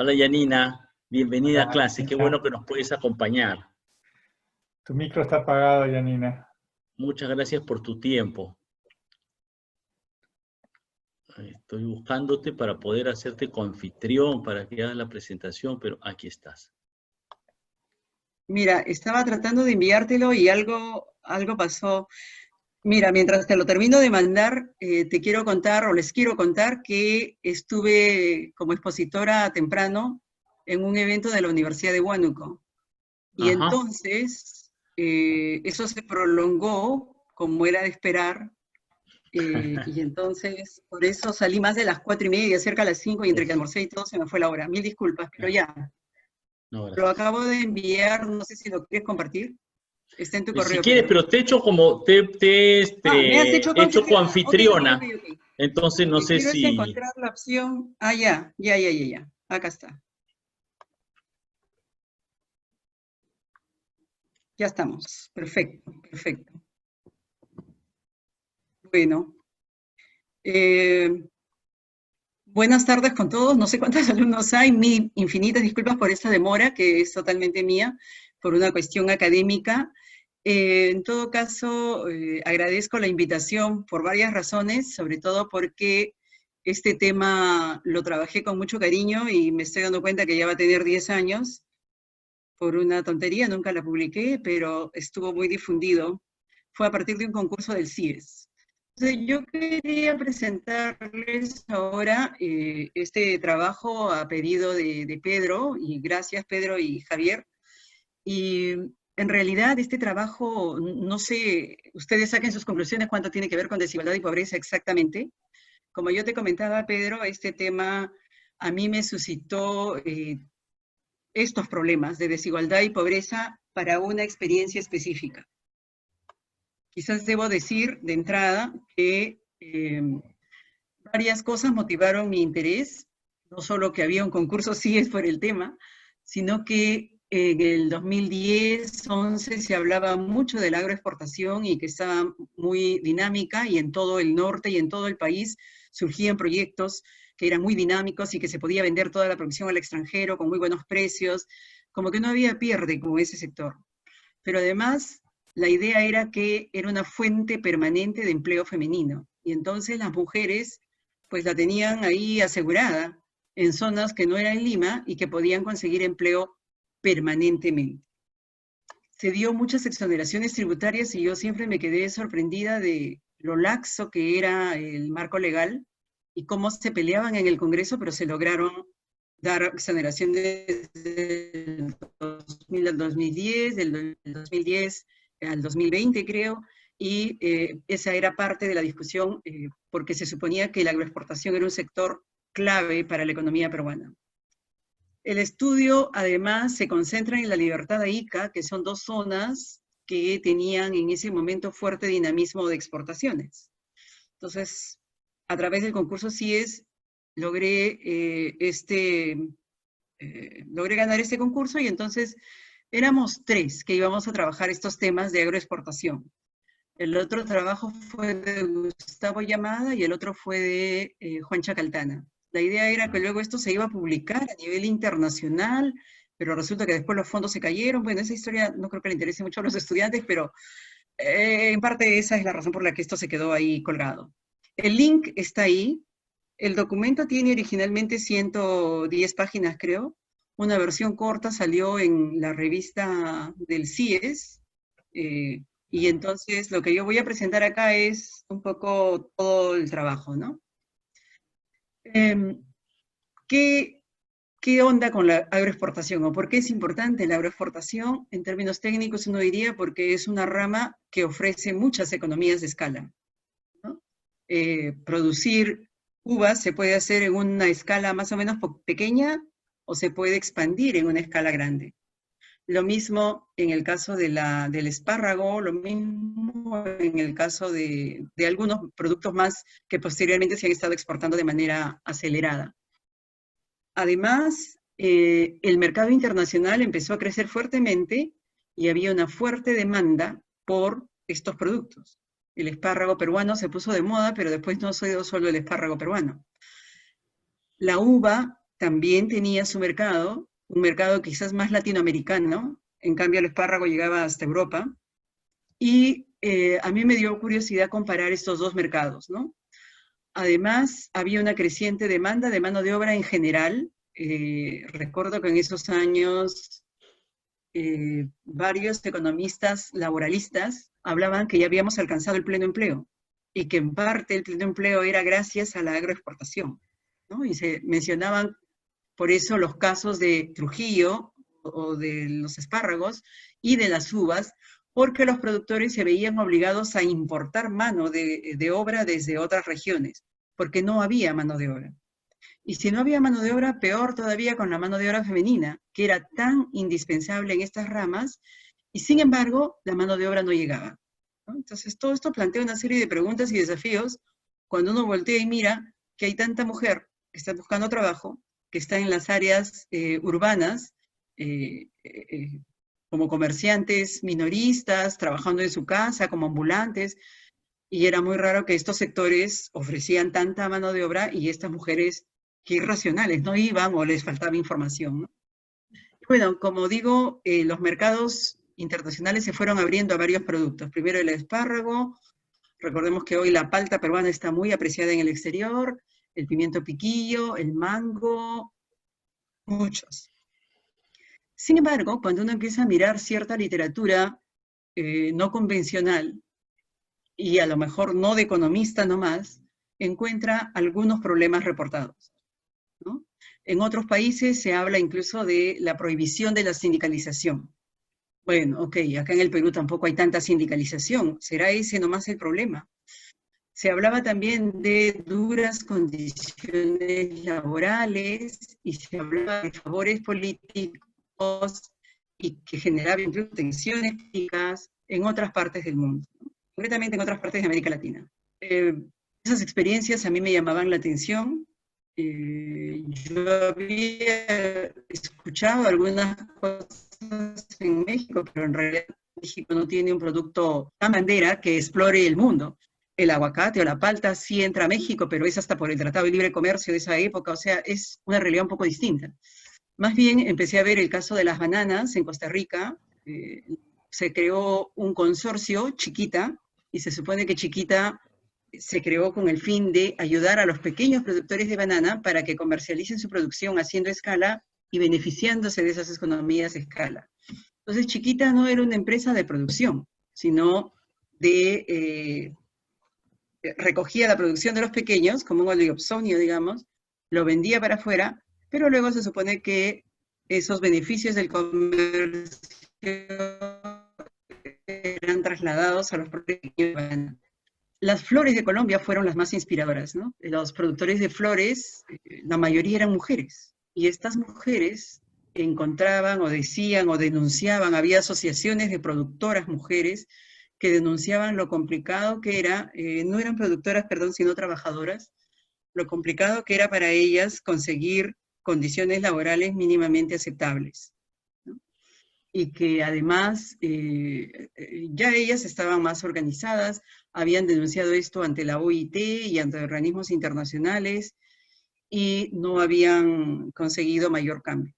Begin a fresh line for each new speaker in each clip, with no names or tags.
Hola Yanina, bienvenida a
Hola,
clase, qué
Anita.
bueno que nos puedes acompañar.
Tu micro está apagado, Yanina.
Muchas gracias por tu tiempo. Estoy buscándote para poder hacerte coanfitrión, para que hagas la presentación, pero aquí estás.
Mira, estaba tratando de enviártelo y algo pasó. Mira, mientras te lo termino de mandar, te quiero contar o les quiero contar que estuve como expositora temprano en un evento de la Universidad de Huánuco. Y
Ajá.
entonces, eso se prolongó como era de esperar. Y entonces, por eso salí más de las 4:30, cerca de las 5, y entre que
Uf,
almorcé y todo se me fue la hora. Mil disculpas, pero
ya.
ya.
No,
Lo
gracias.
acabo de enviar, no sé si lo quieres compartir. Está en tu
Si
correo,
quieres,
Pedro.
pero te he hecho como, te
Me has hecho
he hecho
confitriona. Ok, ok, ok,
coanfitriona,
ok.
entonces
Lo
no
que
sé
quiero es
si...
encontrar la opción. Ah, ya. Acá está. Ya estamos. Perfecto, perfecto. Bueno, eh, buenas tardes con todos. No sé cuántos alumnos hay. Mil infinitas disculpas por esta demora, que es totalmente mía, por una cuestión académica. En todo caso, agradezco la invitación por varias razones, sobre todo porque este tema lo trabajé con mucho cariño y me estoy dando cuenta que ya va a tener 10 años. Por una tontería, nunca la publiqué, pero estuvo muy difundido. Fue a partir de un concurso del CIES. Entonces, yo quería presentarles ahora este trabajo a pedido de Pedro, y gracias Pedro y Javier. Y en realidad este trabajo, no sé, ustedes saquen sus conclusiones cuánto tiene que ver con desigualdad y pobreza exactamente. Como yo te comentaba, Pedro, este tema a mí me suscitó estos problemas de desigualdad y pobreza para una experiencia específica. Quizás debo decir de entrada que varias cosas motivaron mi interés, no solo que había un concurso CIES por el tema, sino que en el 2010-11 se hablaba mucho de la agroexportación y que estaba muy dinámica, y en todo el norte y en todo el país surgían proyectos que eran muy dinámicos y que se podía vender toda la producción al extranjero con muy buenos precios, como que no había pierde con ese sector. Pero además, la idea era que era una fuente permanente de empleo femenino, y entonces las mujeres pues la tenían ahí asegurada en zonas que no eran Lima y que podían conseguir empleo permanentemente. Se dio muchas exoneraciones tributarias y yo siempre me quedé sorprendida de lo laxo que era el marco legal y cómo se peleaban en el Congreso, pero se lograron dar exoneraciones del 2000 al 2010, del 2010 al 2020 creo, y esa era parte de la discusión porque se suponía que la agroexportación era un sector clave para la economía peruana. El estudio, además, se concentra en la Libertad de Ica, que son dos zonas que tenían en ese momento fuerte dinamismo de exportaciones. Entonces, a través del concurso CIES, logré, logré ganar este concurso, y entonces éramos 3 que íbamos a trabajar estos temas de agroexportación. El otro trabajo fue de Gustavo Llamada y el otro fue de Juan Chacaltana. La idea era que luego esto se iba a publicar a nivel internacional, pero resulta que después los fondos se cayeron. Bueno, esa historia no creo que le interese mucho a los estudiantes, pero en parte esa es la razón por la que esto se quedó ahí colgado. El link está ahí. El documento tiene originalmente 110 páginas, creo. Una versión corta salió en la revista del CIES, y entonces lo que yo voy a presentar acá es un poco todo el trabajo, ¿no? ¿Qué, ¿Qué onda con la agroexportación? ¿O por qué es importante la agroexportación? En términos técnicos uno diría porque es una rama que ofrece muchas economías de escala, ¿no? Producir uvas se puede hacer en una escala más o menos pequeña o se puede expandir en una escala grande. Lo mismo en el caso del espárrago, lo mismo en el caso de algunos productos más que posteriormente se han estado exportando de manera acelerada. Además, el mercado internacional empezó a crecer fuertemente y había una fuerte demanda por estos productos. El espárrago peruano se puso de moda, pero después no se dio solo el espárrago peruano. La uva también tenía su mercado, un mercado quizás más latinoamericano, en cambio el espárrago llegaba hasta Europa, y a mí me dio curiosidad comparar estos dos mercados, ¿no? Además, había una creciente demanda de mano de obra en general. Recuerdo que en esos años varios economistas laboralistas hablaban que ya habíamos alcanzado el pleno empleo y que en parte el pleno empleo era gracias a la agroexportación, ¿no? Y se mencionaban por eso los casos de Trujillo o de los espárragos y de las uvas, porque los productores se veían obligados a importar mano de obra desde otras regiones, porque no había mano de obra. Y si no había mano de obra, peor todavía con la mano de obra femenina, que era tan indispensable en estas ramas, y sin embargo, la mano de obra no llegaba, ¿no? Entonces, todo esto plantea una serie de preguntas y desafíos cuando uno voltea y mira que hay tanta mujer que está buscando trabajo, que está en las áreas urbanas, como comerciantes minoristas, trabajando en su casa, como ambulantes, y era muy raro que estos sectores ofrecían tanta mano de obra y estas mujeres, que irracionales, no iban o les faltaba información, ¿no? Bueno, como digo, los mercados internacionales se fueron abriendo a varios productos. Primero el espárrago, recordemos que hoy la palta peruana está muy apreciada en el exterior, el pimiento piquillo, el mango, muchos. Sin embargo, cuando uno empieza a mirar cierta literatura no convencional, y a lo mejor no de economista nomás, encuentra algunos problemas reportados, ¿no? En otros países se habla incluso de la prohibición de la sindicalización. Bueno, ok, acá en el Perú tampoco hay tanta sindicalización, ¿será ese nomás el problema? Se hablaba también de duras condiciones laborales y se hablaba de favores políticos y que generaba incluso tensiones políticas en otras partes del mundo, ¿no? Concretamente en otras partes de América Latina. Esas experiencias a mí me llamaban la atención. Yo había escuchado algunas cosas en México, pero en realidad México no tiene un producto tan bandera que explore el mundo. El aguacate o la palta sí entra a México, pero es hasta por el Tratado de Libre Comercio de esa época, o sea, es una realidad un poco distinta. Más bien empecé a ver el caso de las bananas en Costa Rica. Se creó un consorcio, Chiquita, y se supone que Chiquita se creó con el fin de ayudar a los pequeños productores de banana para que comercialicen su producción haciendo escala y beneficiándose de esas economías de escala. Entonces, Chiquita no era una empresa de producción, sino de recogía la producción de los pequeños, como un oligopsonio, digamos, lo vendía para afuera, pero luego se supone que esos beneficios del comercio eran trasladados a los pequeños. Las flores de Colombia fueron las más inspiradoras, ¿no? Los productores de flores, la mayoría eran mujeres, y estas mujeres encontraban o decían o denunciaban, había asociaciones de productoras mujeres que denunciaban lo complicado que era, no eran productoras, perdón, sino trabajadoras, lo complicado que era para ellas conseguir condiciones laborales mínimamente aceptables, ¿no? Y que además ya ellas estaban más organizadas, habían denunciado esto ante la OIT y ante organismos internacionales y no habían conseguido mayor cambio.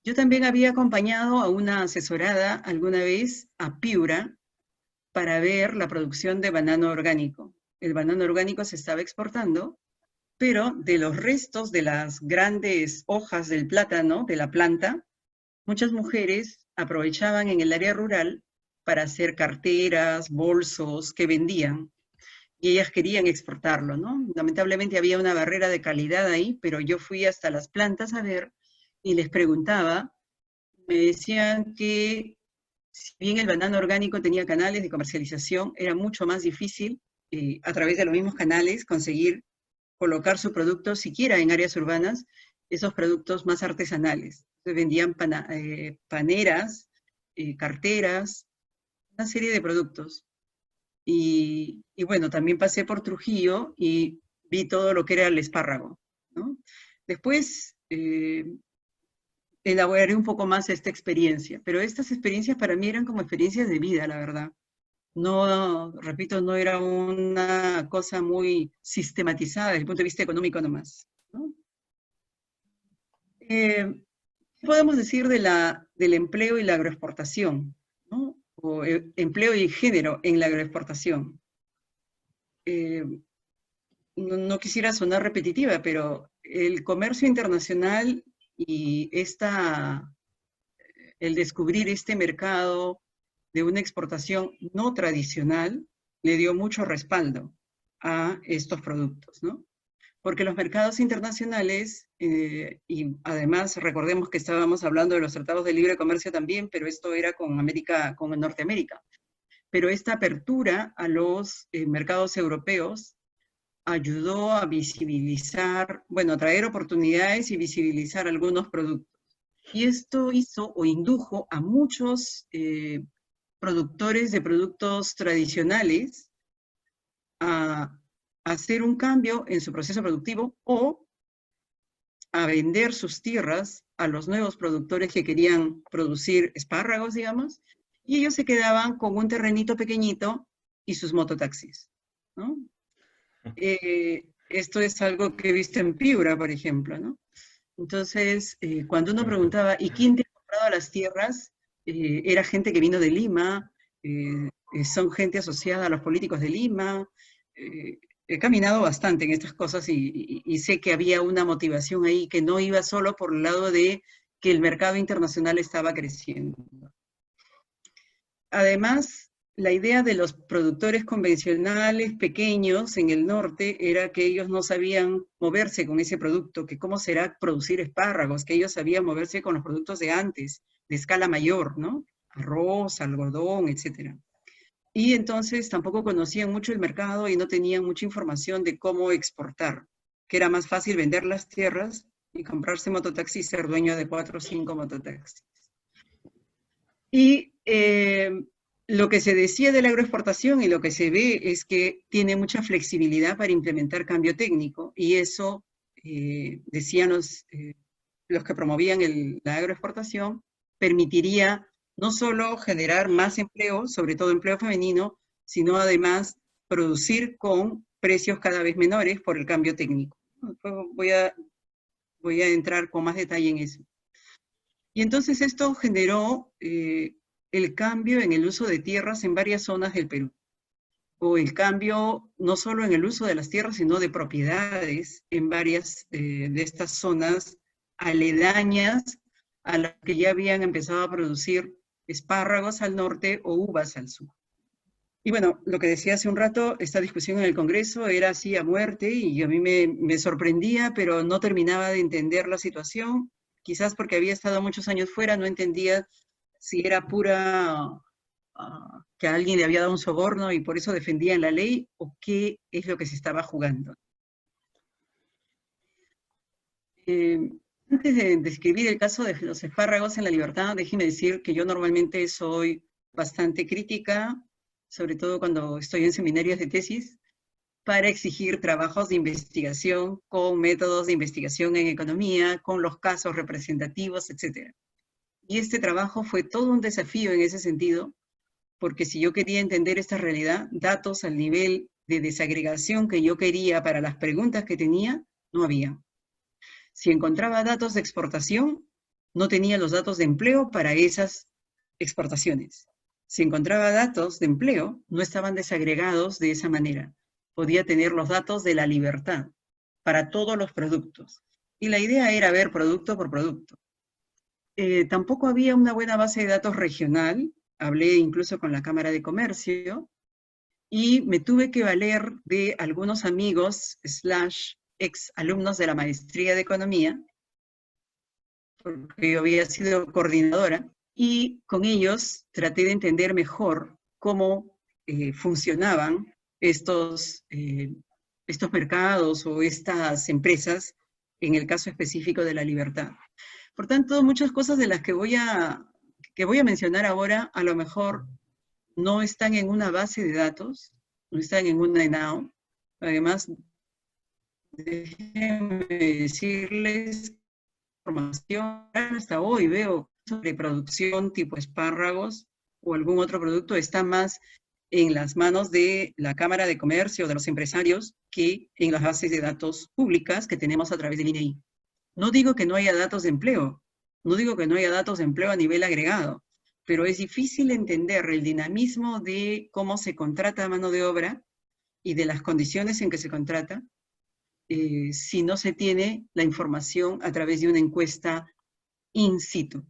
Yo también había acompañado a una asesorada alguna vez a Piura para ver la producción de banano orgánico. El banano orgánico se estaba exportando, pero de los restos de las grandes hojas del plátano, de la planta, muchas mujeres aprovechaban en el área rural para hacer carteras, bolsos que vendían, y ellas querían exportarlo, ¿no? Lamentablemente había una barrera de calidad ahí, pero yo fui hasta las plantas a ver y les preguntaba, me decían que si bien el banano orgánico tenía canales de comercialización, era mucho más difícil a través de los mismos canales conseguir colocar su producto, siquiera en áreas urbanas, esos productos más artesanales. Entonces vendían paneras, carteras, una serie de productos. Y bueno, también pasé por Trujillo y vi todo lo que era el espárrago, ¿no? Después elaboraré un poco más esta experiencia, pero estas experiencias para mí eran como experiencias de vida, la verdad. No, repito, no era una cosa muy sistematizada desde el punto de vista económico nomás, ¿no? ¿Qué podemos decir del empleo y la agroexportación, ¿no? O empleo y género en la agroexportación? No quisiera sonar repetitiva, pero el comercio internacional y el descubrir este mercado de una exportación no tradicional le dio mucho respaldo a estos productos, ¿no? Porque los mercados internacionales, y además recordemos que estábamos hablando de los tratados de libre comercio también, pero esto era con Norteamérica. Pero esta apertura a los mercados europeos ayudó a visibilizar, bueno, a traer oportunidades y visibilizar algunos productos. Y esto hizo o indujo a muchos productores de productos tradicionales a hacer un cambio en su proceso productivo o a vender sus tierras a los nuevos productores que querían producir espárragos, digamos, y ellos se quedaban con un terrenito pequeñito y sus mototaxis, ¿no? Esto es algo que he visto en Piura, por ejemplo, ¿no? Entonces, cuando uno preguntaba, ¿y quién te ha comprado las tierras? Era gente que vino de Lima, son gente asociada a los políticos de Lima. He caminado bastante en estas cosas y sé que había una motivación ahí que no iba solo por el lado de que el mercado internacional estaba creciendo. Además, la idea de los productores convencionales pequeños en el norte era que ellos no sabían moverse con ese producto, que cómo será producir espárragos, que ellos sabían moverse con los productos de antes, de escala mayor, ¿no? Arroz, algodón, etc. Y entonces tampoco conocían mucho el mercado y no tenían mucha información de cómo exportar, que era más fácil vender las tierras y comprarse mototaxi y ser dueño de 4 o 5 mototaxis. Y lo que se decía de la agroexportación y lo que se ve es que tiene mucha flexibilidad para implementar cambio técnico, y eso, decían los que promovían la agroexportación, permitiría no solo generar más empleo, sobre todo empleo femenino, sino además producir con precios cada vez menores por el cambio técnico. Voy a entrar con más detalle en eso. Y entonces esto generó el cambio en el uso de tierras en varias zonas del Perú, o el cambio no solo en el uso de las tierras, sino de propiedades en varias de estas zonas aledañas a las que ya habían empezado a producir espárragos al norte o uvas al sur. Y bueno, lo que decía hace un rato, esta discusión en el Congreso era así a muerte, y a mí me sorprendía, pero no terminaba de entender la situación, quizás porque había estado muchos años fuera, no entendía si era pura, que a alguien le había dado un soborno y por eso defendían la ley, o qué es lo que se estaba jugando. Antes de describir el caso de los espárragos en La Libertad, déjeme decir que yo normalmente soy bastante crítica, sobre todo cuando estoy en seminarios de tesis, para exigir trabajos de investigación con métodos de investigación en economía, con los casos representativos, etc. Y este trabajo fue todo un desafío en ese sentido, porque si yo quería entender esta realidad, datos al nivel de desagregación que yo quería para las preguntas que tenía, no había. Si encontraba datos de exportación, no tenía los datos de empleo para esas exportaciones. Si encontraba datos de empleo, no estaban desagregados de esa manera. Podía tener los datos de La Libertad para todos los productos. Y la idea era ver producto por producto. Tampoco había una buena base de datos regional. Hablé incluso con la Cámara de Comercio y me tuve que valer de algunos amigos / ex alumnos de la maestría de Economía, porque yo había sido coordinadora, y con ellos traté de entender mejor cómo funcionaban estos mercados o estas empresas, en el caso específico de La Libertad. Por tanto, muchas cosas de las que voy a mencionar ahora, a lo mejor no están en una base de datos, no están en una ENAO. Además, déjenme decirles, información hasta hoy veo sobre producción tipo espárragos o algún otro producto está más en las manos de la Cámara de Comercio, de los empresarios, que en las bases de datos públicas que tenemos a través del INEI. No digo que no haya datos de empleo, no digo que no haya datos de empleo a nivel agregado, pero es difícil entender el dinamismo de cómo se contrata mano de obra y de las condiciones en que se contrata si no se tiene la información a través de una encuesta in situ.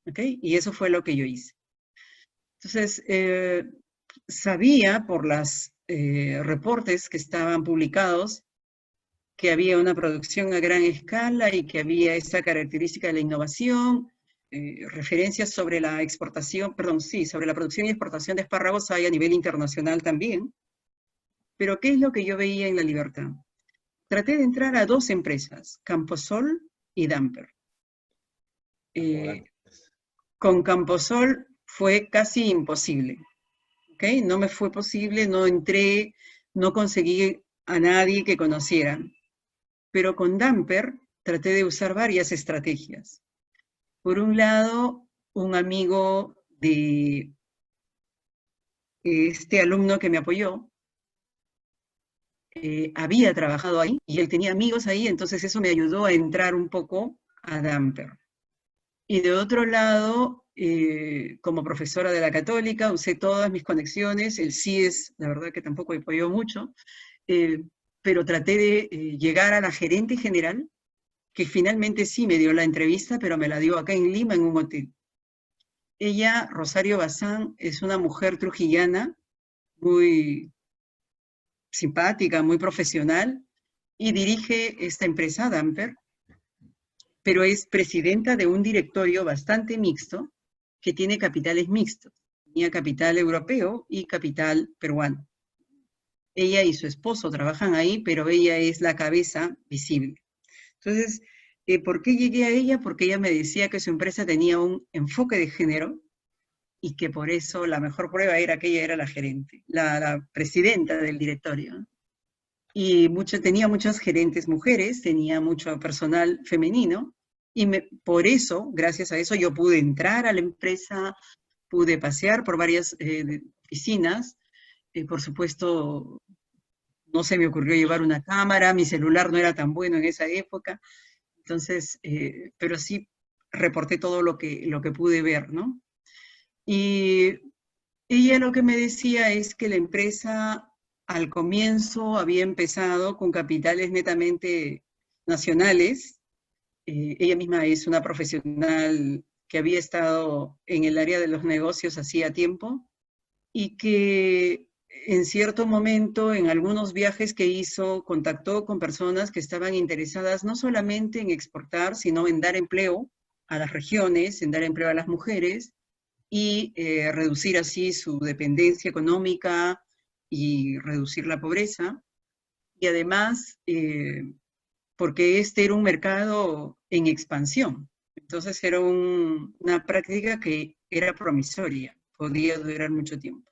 ¿Ok? Y eso fue lo que yo hice. Entonces, sabía por los reportes que estaban publicados que había una producción a gran escala y que había esa característica de la innovación, referencias sobre la exportación, perdón, sí, sobre la producción y exportación de espárragos hay a nivel internacional también. Pero ¿qué es lo que yo veía en La Libertad? Traté de entrar a 2 empresas, Camposol y Damper. Con Camposol fue casi imposible. ¿Okay? No me fue posible, no entré, no conseguí a nadie que conociera. Pero con Damper traté de usar varias estrategias. Por un lado, un amigo de este alumno que me apoyó, había trabajado ahí y él tenía amigos ahí, entonces eso me ayudó a entrar un poco a Damper. Y de otro lado, como profesora de la Católica, usé todas mis conexiones, el CIES, la verdad que tampoco me apoyó mucho, pero traté de llegar a la gerente general, que finalmente sí me dio la entrevista, pero me la dio acá en Lima, en un hotel. Ella, Rosario Bazán, es una mujer trujillana, muy simpática, muy profesional, y dirige esta empresa, Damper, pero es presidenta de un directorio bastante mixto, que tiene capitales mixtos. Tenía capital europeo y capital peruano. Ella y su esposo trabajan ahí, pero ella es la cabeza visible. Entonces, ¿por qué llegué a ella? Porque ella me decía que su empresa tenía un enfoque de género y que por eso la mejor prueba era que ella era la gerente, la presidenta del directorio. Y tenía muchas gerentes mujeres, tenía mucho personal femenino, y por eso, gracias a eso, yo pude entrar a la empresa, pude pasear por varias oficinas. Por supuesto, no se me ocurrió llevar una cámara, mi celular no era tan bueno en esa época, entonces, pero sí reporté todo lo que pude ver, ¿no? Y ella lo que me decía es que la empresa al comienzo había empezado con capitales netamente nacionales. Ella misma es una profesional que había estado en el área de los negocios hacía tiempo y que en cierto momento, en algunos viajes que hizo, contactó con personas que estaban interesadas no solamente en exportar, sino en dar empleo a las regiones, en dar empleo a las mujeres, y reducir así su dependencia económica y reducir la pobreza. Y además, porque este era un mercado en expansión. Entonces era una práctica que era promisoria, podía durar mucho tiempo.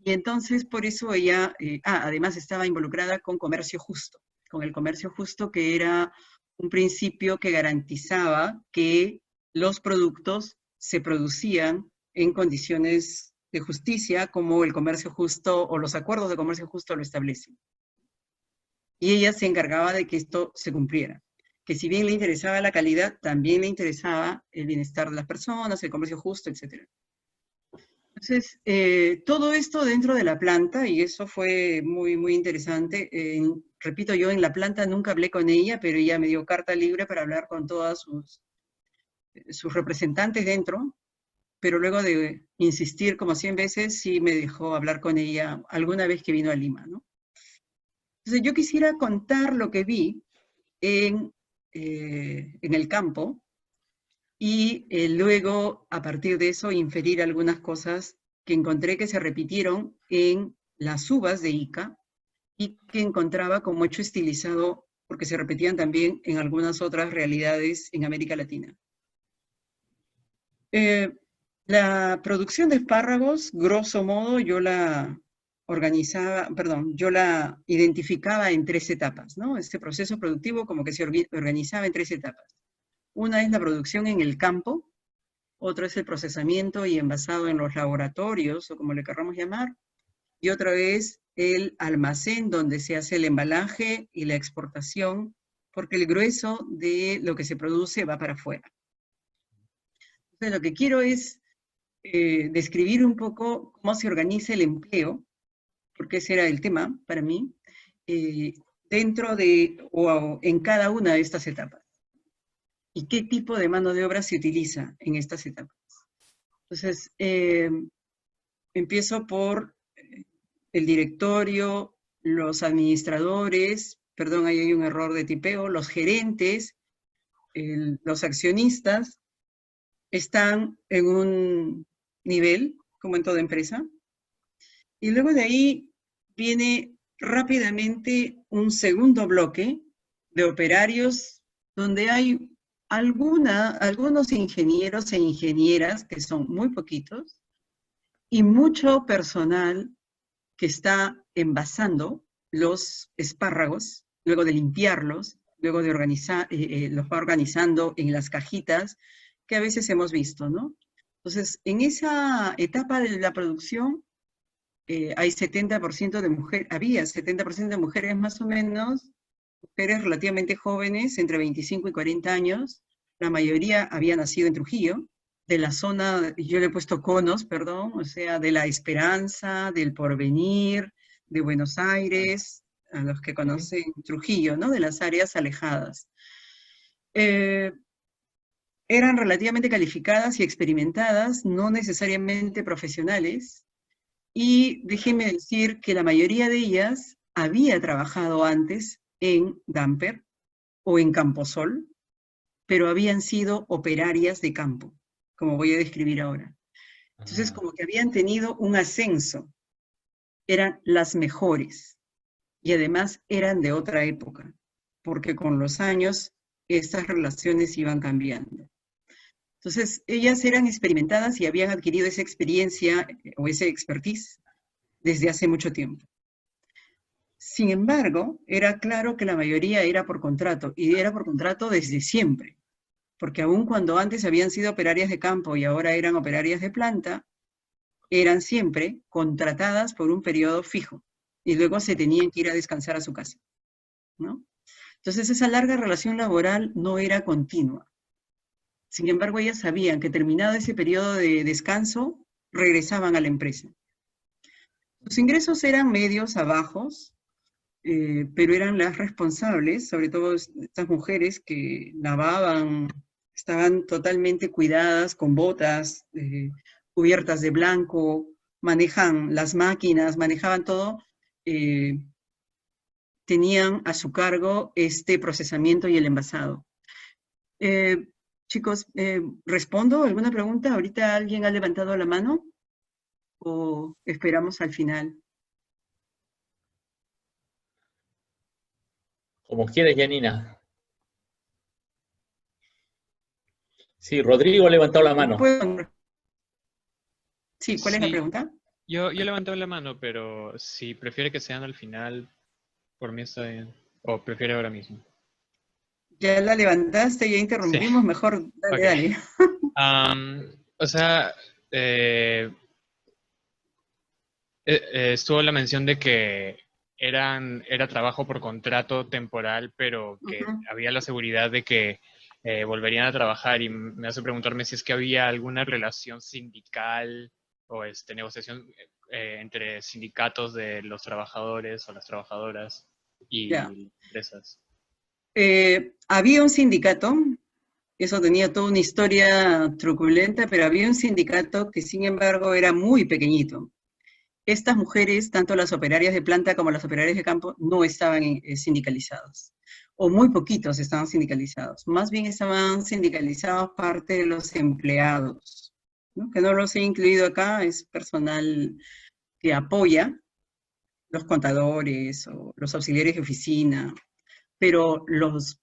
Y entonces por eso ella, además estaba involucrada con comercio justo, con el comercio justo que era un principio que garantizaba que los productos se producían en condiciones de justicia, como el comercio justo o los acuerdos de comercio justo lo establecen. Y ella se encargaba de que esto se cumpliera. Que si bien le interesaba la calidad, también le interesaba el bienestar de las personas, el comercio justo, etc. Entonces, todo esto dentro de la planta, y eso fue muy, muy interesante. Repito, yo en la planta nunca hablé con ella, pero ella me dio carta libre para hablar con todas sus representantes dentro, pero luego de insistir como 100 veces, sí me dejó hablar con ella alguna vez que vino a Lima, ¿no? Entonces, yo quisiera contar lo que vi en el campo, y luego, a partir de eso, inferir algunas cosas que encontré que se repitieron en las uvas de Ica y que encontraba como hecho estilizado, porque se repetían también en algunas otras realidades en América Latina. La producción de espárragos, grosso modo, yo la identificaba en 3 etapas, ¿no? Este proceso productivo como que se organizaba en 3 etapas. Una es la producción en el campo, otro es el procesamiento y envasado en los laboratorios, o como le querramos llamar, y otra es el almacén donde se hace el embalaje y la exportación porque el grueso de lo que se produce va para afuera. Entonces, lo que quiero es describir un poco cómo se organiza el empleo, porque ese era el tema para mí, dentro de o en cada una de estas etapas. Y qué tipo de mano de obra se utiliza en estas etapas. Entonces, empiezo por el directorio, los administradores, perdón, ahí hay un error de tipeo, los gerentes, los accionistas, están en un nivel, como en toda empresa, y luego de ahí viene rápidamente un segundo bloque de operarios donde hay algunos ingenieros e ingenieras, que son muy poquitos, y mucho personal que está envasando los espárragos, luego de limpiarlos, luego de organizar, los va organizando en las cajitas, que a veces hemos visto, ¿no? Entonces, en esa etapa de la producción, hay 70% de mujeres, había 70% de mujeres más o menos, mujeres relativamente jóvenes, entre 25 y 40 años, la mayoría había nacido en Trujillo, de la zona, yo le he puesto conos, perdón, o sea, de La Esperanza, del Porvenir, de Buenos Aires, a los que conocen Trujillo, ¿no? De las áreas alejadas. Eran relativamente calificadas y experimentadas, no necesariamente profesionales, y déjenme decir que la mayoría de ellas había trabajado antes en Damper o en Camposol, pero habían sido operarias de campo, como voy a describir ahora. Entonces, como que habían tenido un ascenso, eran las mejores, y además eran de otra época, porque con los años estas relaciones iban cambiando. Entonces, ellas eran experimentadas y habían adquirido esa experiencia o ese expertise desde hace mucho tiempo. Sin embargo, era claro que la mayoría era por contrato, y era por contrato desde siempre, porque aun cuando antes habían sido operarias de campo y ahora eran operarias de planta, eran siempre contratadas por un periodo fijo, y luego se tenían que ir a descansar a su casa, ¿no? Entonces, esa larga relación laboral no era continua. Sin embargo, ellas sabían que terminado ese periodo de descanso, regresaban a la empresa. Sus ingresos eran medios a bajos, pero eran las responsables, sobre todo estas mujeres que lavaban, estaban totalmente cuidadas, con botas, cubiertas de blanco, manejan las máquinas, manejaban todo, tenían a su cargo este procesamiento y el envasado. Chicos, ¿respondo alguna pregunta? ¿Ahorita alguien ha levantado la mano? ¿O esperamos al final?
Como quieres, Janina. Sí, Rodrigo ha levantado la mano.
Sí, ¿cuál es la pregunta?
Yo levanté la mano, pero si prefiere que sean al final, por mí está bien. O prefiere ahora mismo.
Ya la levantaste, ya interrumpimos, sí. Mejor dale, okay.
Dale. O sea, estuvo la mención de que era trabajo por contrato temporal, pero que había la seguridad de que volverían a trabajar, y me hace preguntarme si es que había alguna relación sindical o negociación entre sindicatos de los trabajadores o las trabajadoras y empresas.
Había un sindicato, eso tenía toda una historia truculenta, pero había un sindicato que sin embargo era muy pequeñito. Estas mujeres, tanto las operarias de planta como las operarias de campo, no estaban sindicalizadas, o muy poquitos estaban sindicalizados. Más bien estaban sindicalizados parte de los empleados, ¿no? Que no los he incluido acá, es personal que apoya, los contadores o los auxiliares de oficina, pero los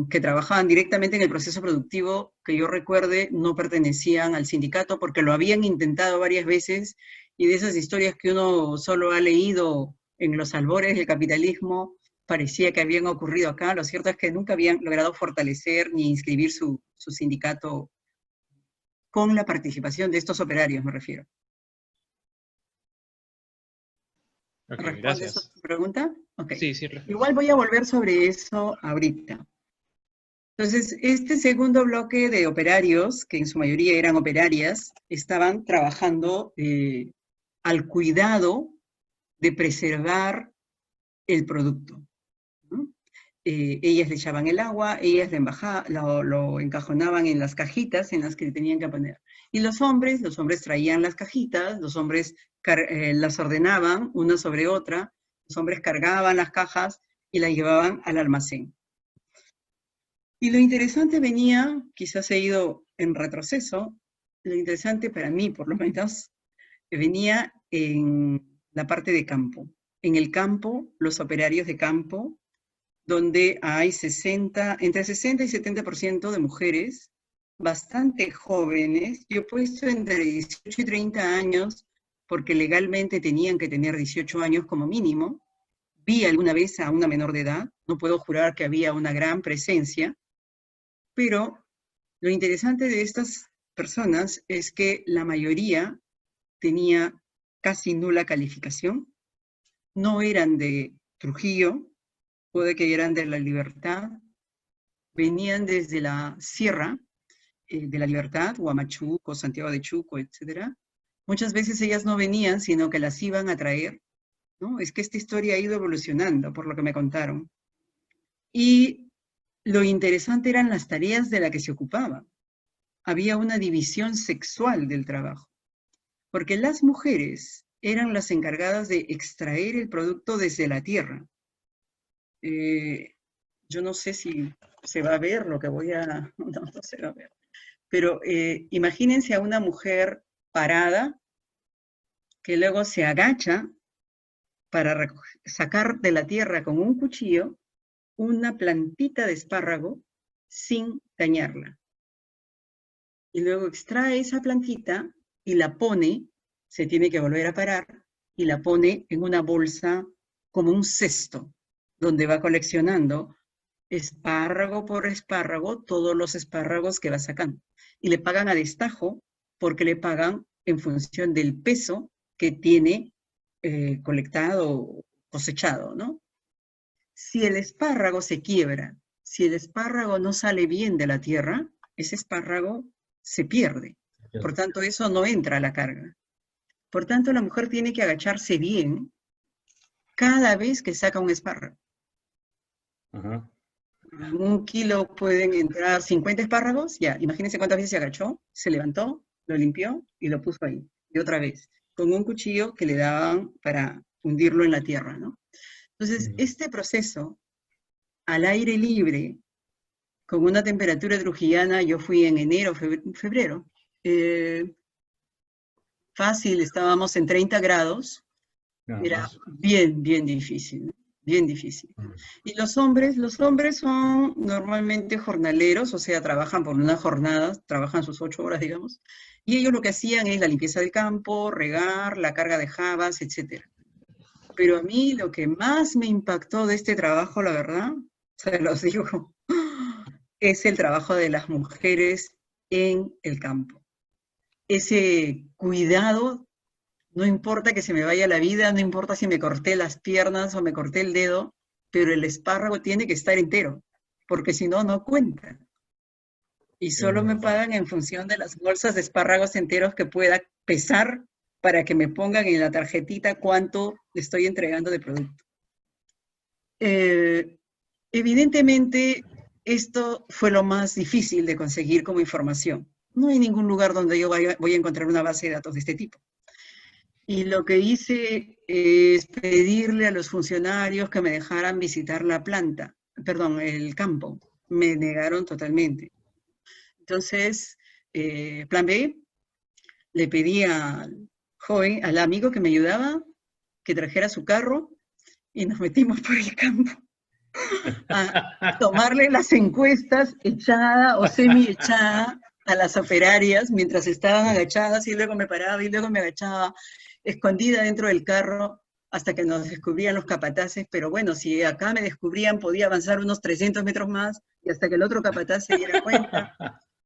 que trabajaban directamente en el proceso productivo, que yo recuerde, no pertenecían al sindicato porque lo habían intentado varias veces, y de esas historias que uno solo ha leído en los albores del capitalismo, parecía que habían ocurrido acá. Lo cierto es que nunca habían logrado fortalecer ni inscribir su sindicato con la participación de estos operarios, me refiero.
Ok,
¿Responde
gracias.
eso a tu pregunta? Ok.
Sí, sí.
Igual voy a volver sobre eso ahorita. Entonces, este segundo bloque de operarios, que en su mayoría eran operarias, estaban trabajando al cuidado de preservar el producto, ¿no? Ellas le echaban el agua, ellas lo encajonaban en las cajitas en las que tenían que poner. Y los hombres traían las cajitas, los hombres las ordenaban una sobre otra, los hombres cargaban las cajas y las llevaban al almacén. Y lo interesante venía, quizás he ido en retroceso, lo interesante para mí, por lo menos, venía en la parte de campo. En el campo, los operarios de campo, donde hay entre 60 y 70% de mujeres bastante jóvenes. Yo he puesto entre 18 y 30 años, porque legalmente tenían que tener 18 años como mínimo. Vi alguna vez a una menor de edad, no puedo jurar que había una gran presencia, pero lo interesante de estas personas es que la mayoría tenía casi nula calificación, no eran de Trujillo, puede que eran de La Libertad, venían desde la Sierra de La Libertad, Huamachuco, Santiago de Chuco, etc. Muchas veces ellas no venían, sino que las iban a traer, ¿no? Es que esta historia ha ido evolucionando, por lo que me contaron. Y lo interesante eran las tareas de las que se ocupaban. Había una división sexual del trabajo, porque las mujeres eran las encargadas de extraer el producto desde la tierra. Yo no sé si se va a ver lo que voy a... No se va a ver. Pero imagínense a una mujer parada que luego se agacha para sacar de la tierra con un cuchillo una plantita de espárrago sin dañarla. Y luego extrae esa plantita y la pone, se tiene que volver a parar, y la pone en una bolsa como un cesto, donde va coleccionando espárrago por espárrago, todos los espárragos que va sacando. Y le pagan a destajo, porque le pagan en función del peso que tiene colectado, cosechado, ¿no? Si el espárrago se quiebra, si el espárrago no sale bien de la tierra, ese espárrago se pierde. Por tanto, eso no entra a la carga. Por tanto, la mujer tiene que agacharse bien cada vez que saca un espárrago.
Ajá.
En un kilo pueden entrar 50 espárragos, ya, imagínense cuántas veces se agachó, se levantó, lo limpió y lo puso ahí. Y otra vez, con un cuchillo que le daban para hundirlo en la tierra, ¿no? Entonces, este proceso, al aire libre, con una temperatura trujillana, yo fui en enero, febrero, fácil, estábamos en 30 grados, era bien difícil, ¿no? Bien difícil. Y los hombres son normalmente jornaleros, o sea, trabajan por una jornada, trabajan sus 8 horas, digamos, y ellos lo que hacían es la limpieza del campo, regar, la carga de jabas, etc. Pero a mí lo que más me impactó de este trabajo, la verdad, se los digo, es el trabajo de las mujeres en el campo. Ese cuidado, no importa que se me vaya la vida, no importa si me corté las piernas o me corté el dedo, pero el espárrago tiene que estar entero, porque si no, no cuenta. Y solo me pagan en función de las bolsas de espárragos enteros que pueda pesar para que me pongan en la tarjetita cuánto le estoy entregando de producto. Evidentemente, esto fue lo más difícil de conseguir como información. No hay ningún lugar donde yo voy a encontrar una base de datos de este tipo. Y lo que hice es pedirle a los funcionarios que me dejaran visitar la planta, perdón, el campo. Me negaron totalmente. Entonces, plan B, le pedí al joven, al amigo que me ayudaba, que trajera su carro y nos metimos por el campo a tomarle las encuestas echada o semi-echada a las operarias mientras estaban agachadas, y luego me paraba y luego me agachaba, escondida dentro del carro, hasta que nos descubrían los capataces. Pero bueno, si acá me descubrían, podía avanzar unos 300 metros más, y hasta que el otro capataz se diera cuenta.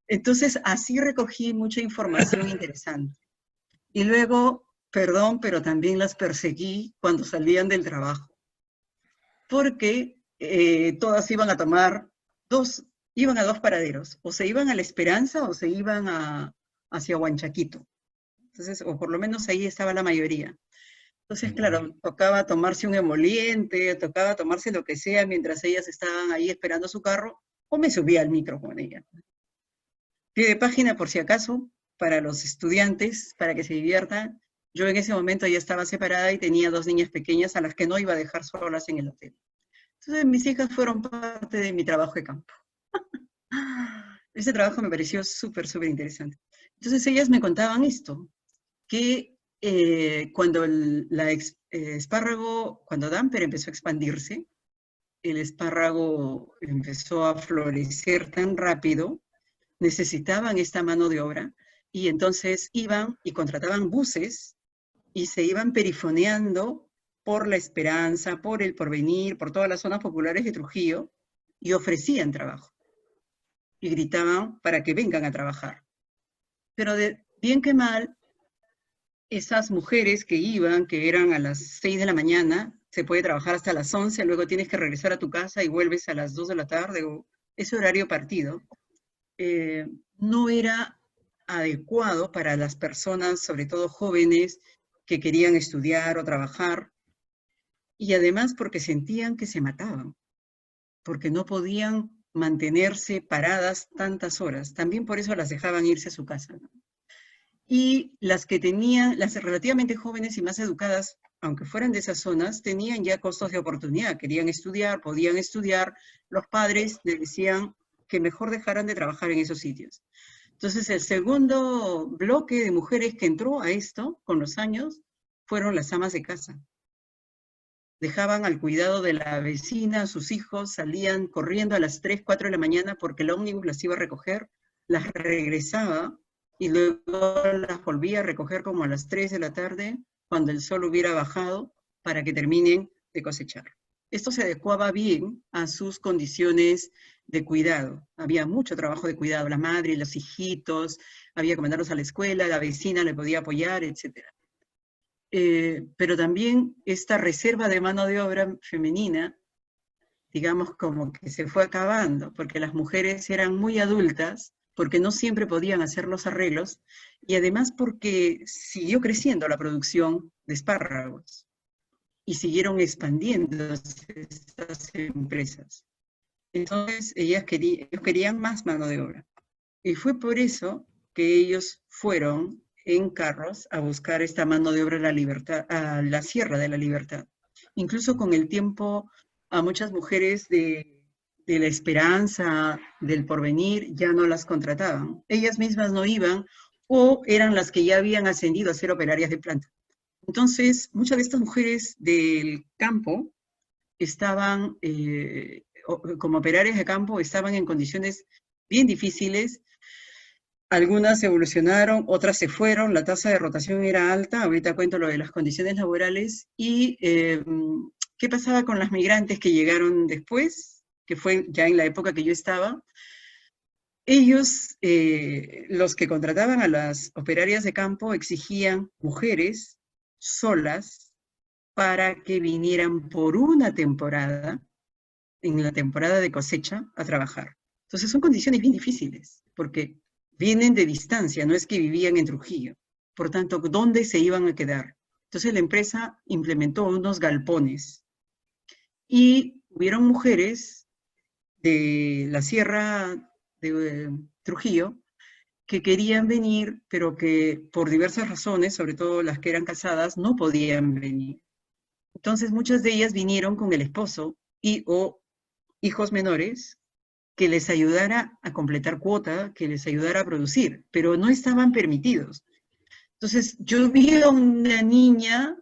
Entonces, así recogí mucha información interesante. Y luego perdón, pero también las perseguí cuando salían del trabajo. Porque todas iban a tomar iban a dos paraderos. O se iban a La Esperanza o se iban hacia Huanchaquito. Entonces, o por lo menos ahí estaba la mayoría. Entonces, claro, tocaba tomarse un emoliente, tocaba tomarse lo que sea mientras ellas estaban ahí esperando su carro, o me subía al micro con ellas. Pie de página, por si acaso, para los estudiantes, para que se diviertan. Yo en ese momento ya estaba separada y tenía 2 niñas pequeñas a las que no iba a dejar solas en el hotel. Entonces, mis hijas fueron parte de mi trabajo de campo. Ese trabajo me pareció súper, súper interesante. Entonces, ellas me contaban esto, que cuando espárrago, cuando Damper empezó a expandirse, el espárrago empezó a florecer tan rápido, necesitaban esta mano de obra, y entonces iban y contrataban buses, y se iban perifoneando por La Esperanza, por El Porvenir, por todas las zonas populares de Trujillo, y ofrecían trabajo. Y gritaban para que vengan a trabajar. Pero bien que mal, esas mujeres que iban, que eran a las 6 de la mañana, se puede trabajar hasta las 11, luego tienes que regresar a tu casa y vuelves a las 2 de la tarde, o ese horario partido, no era adecuado para las personas, sobre todo jóvenes, que querían estudiar o trabajar, y además porque sentían que se mataban, porque no podían mantenerse paradas tantas horas. También por eso las dejaban irse a su casa, ¿no? Y las que tenían, las relativamente jóvenes y más educadas, aunque fueran de esas zonas, tenían ya costos de oportunidad, querían estudiar, podían estudiar, los padres les decían que mejor dejaran de trabajar en esos sitios. Entonces, el segundo bloque de mujeres que entró a esto con los años fueron las amas de casa. Dejaban al cuidado de la vecina a sus hijos, salían corriendo a las 3, 4 de la mañana porque el ómnibus las iba a recoger, las regresaba y luego las volvía a recoger como a las 3 de la tarde, cuando el sol hubiera bajado, para que terminen de cosechar. Esto se adecuaba bien a sus condiciones de cuidado. Había mucho trabajo de cuidado, la madre, los hijitos, había que mandarlos a la escuela, la vecina le podía apoyar, etc. Pero también esta reserva de mano de obra femenina, digamos como que se fue acabando, porque las mujeres eran muy adultas, porque no siempre podían hacer los arreglos, y además porque siguió creciendo la producción de espárragos, y siguieron expandiéndose estas empresas. Entonces ellos querían más mano de obra. Y fue por eso que ellos fueron en carros a buscar esta mano de obra a la Sierra de la Libertad. Incluso con el tiempo a muchas mujeres de La Esperanza, del Porvenir, ya no las contrataban. Ellas mismas no iban, o eran las que ya habían ascendido a ser operarias de planta. Entonces, muchas de estas mujeres del campo estaban, como operarias de campo, estaban en condiciones bien difíciles. Algunas evolucionaron, otras se fueron, la tasa de rotación era alta, ahorita cuento lo de las condiciones laborales, y ¿qué pasaba con las migrantes que llegaron después? Que fue ya en la época que yo estaba. Ellos, los que contrataban a las operarias de campo, exigían mujeres solas para que vinieran por una temporada, en la temporada de cosecha, a trabajar. Entonces son condiciones bien difíciles, porque vienen de distancia, no es que vivían en Trujillo. Por tanto, ¿dónde se iban a quedar? Entonces la empresa implementó unos galpones, y hubieron mujeres de la sierra de Trujillo que querían venir, pero que por diversas razones, sobre todo las que eran casadas, no podían venir. Entonces muchas de ellas vinieron con el esposo o hijos menores que les ayudara a completar cuota, que les ayudara a producir, pero no estaban permitidos. Entonces yo vi a una niña,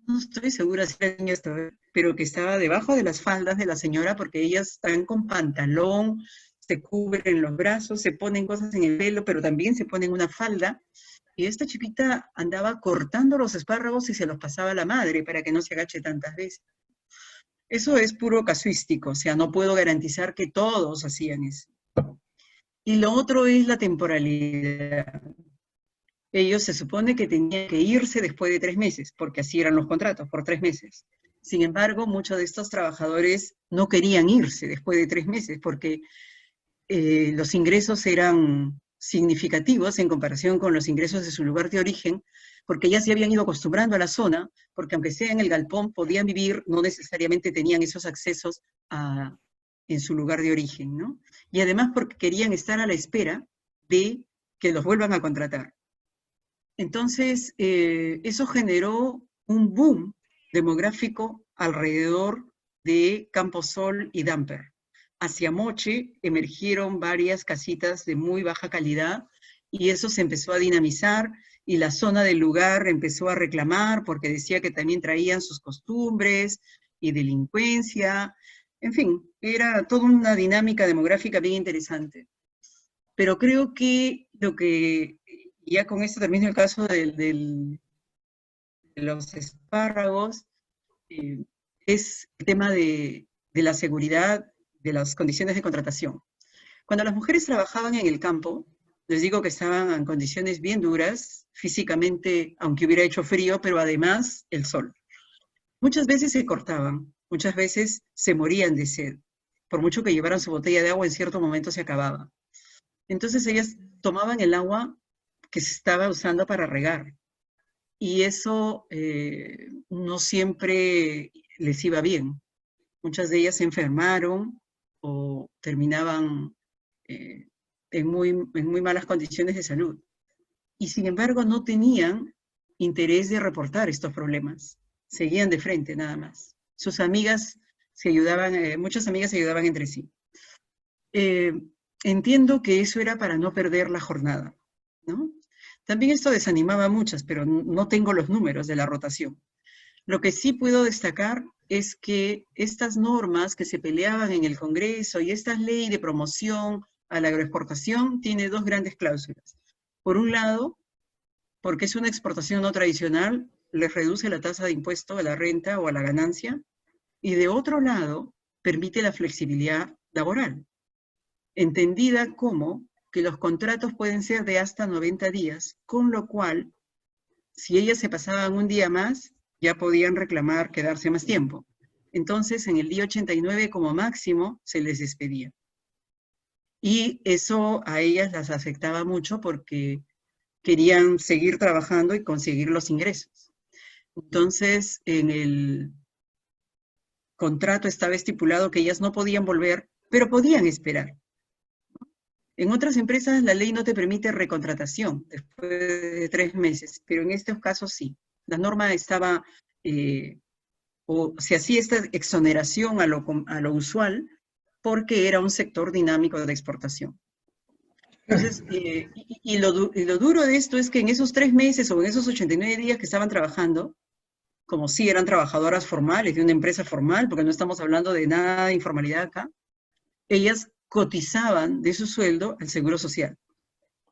no estoy segura si la niña estaba, pero que estaba debajo de las faldas de la señora, porque ellas están con pantalón, se cubren los brazos, se ponen cosas en el pelo, pero también se ponen una falda, y esta chiquita andaba cortando los espárragos y se los pasaba a la madre para que no se agache tantas veces. Eso es puro casuístico, o sea, no puedo garantizar que todos hacían eso. Y lo otro es la temporalidad. Ellos se supone que tenían que irse después de 3 meses, porque así eran los contratos, por 3 meses. Sin embargo, muchos de estos trabajadores no querían irse después de 3 meses, porque los ingresos eran significativos en comparación con los ingresos de su lugar de origen, porque ya se habían ido acostumbrando a la zona, porque aunque sea en el galpón podían vivir, no necesariamente tenían esos accesos en su lugar de origen, ¿no? Y además porque querían estar a la espera de que los vuelvan a contratar. Entonces, eso generó un boom demográfico alrededor de Campo Sol y Damper. Hacia Moche emergieron varias casitas de muy baja calidad y eso se empezó a dinamizar y la zona del lugar empezó a reclamar porque decía que también traían sus costumbres y delincuencia. En fin, era toda una dinámica demográfica bien interesante. Pero creo que lo que, ya con esto termino el caso de los espárragos, es el tema de la seguridad, de las condiciones de contratación. Cuando las mujeres trabajaban en el campo, les digo que estaban en condiciones bien duras, físicamente, aunque hubiera hecho frío, pero además el sol. Muchas veces se cortaban, muchas veces se morían de sed. Por mucho que llevaran su botella de agua, en cierto momento se acababa. Entonces ellas tomaban el agua que se estaba usando para regar. Y eso no siempre les iba bien. Muchas de ellas se enfermaron o terminaban en muy malas condiciones de salud. Y sin embargo no tenían interés de reportar estos problemas. Seguían de frente nada más. Sus amigas se ayudaban, muchas amigas se ayudaban entre sí. Entiendo que eso era para no perder la jornada, ¿no? También esto desanimaba a muchas, pero no tengo los números de la rotación. Lo que sí puedo destacar es que estas normas que se peleaban en el Congreso y esta ley de promoción a la agroexportación tiene dos grandes cláusulas. Por un lado, porque es una exportación no tradicional, les reduce la tasa de impuesto a la renta o a la ganancia, y de otro lado, permite la flexibilidad laboral, entendida como que los contratos pueden ser de hasta 90 días, con lo cual, si ellas se pasaban un día más, ya podían reclamar quedarse más tiempo. Entonces, en el día 89 como máximo, se les despedía. Y eso a ellas las afectaba mucho porque querían seguir trabajando y conseguir los ingresos. Entonces, en el contrato estaba estipulado que ellas no podían volver, pero podían esperar. En otras empresas la ley no te permite recontratación después de 3 meses, pero en estos casos sí. La norma estaba, o se hacía esta exoneración a lo usual porque era un sector dinámico de exportación. Entonces, y lo duro de esto es que en esos 3 meses o en esos 89 días que estaban trabajando, como si eran trabajadoras formales de una empresa formal, porque no estamos hablando de nada de informalidad acá, ellas cotizaban de su sueldo al Seguro Social.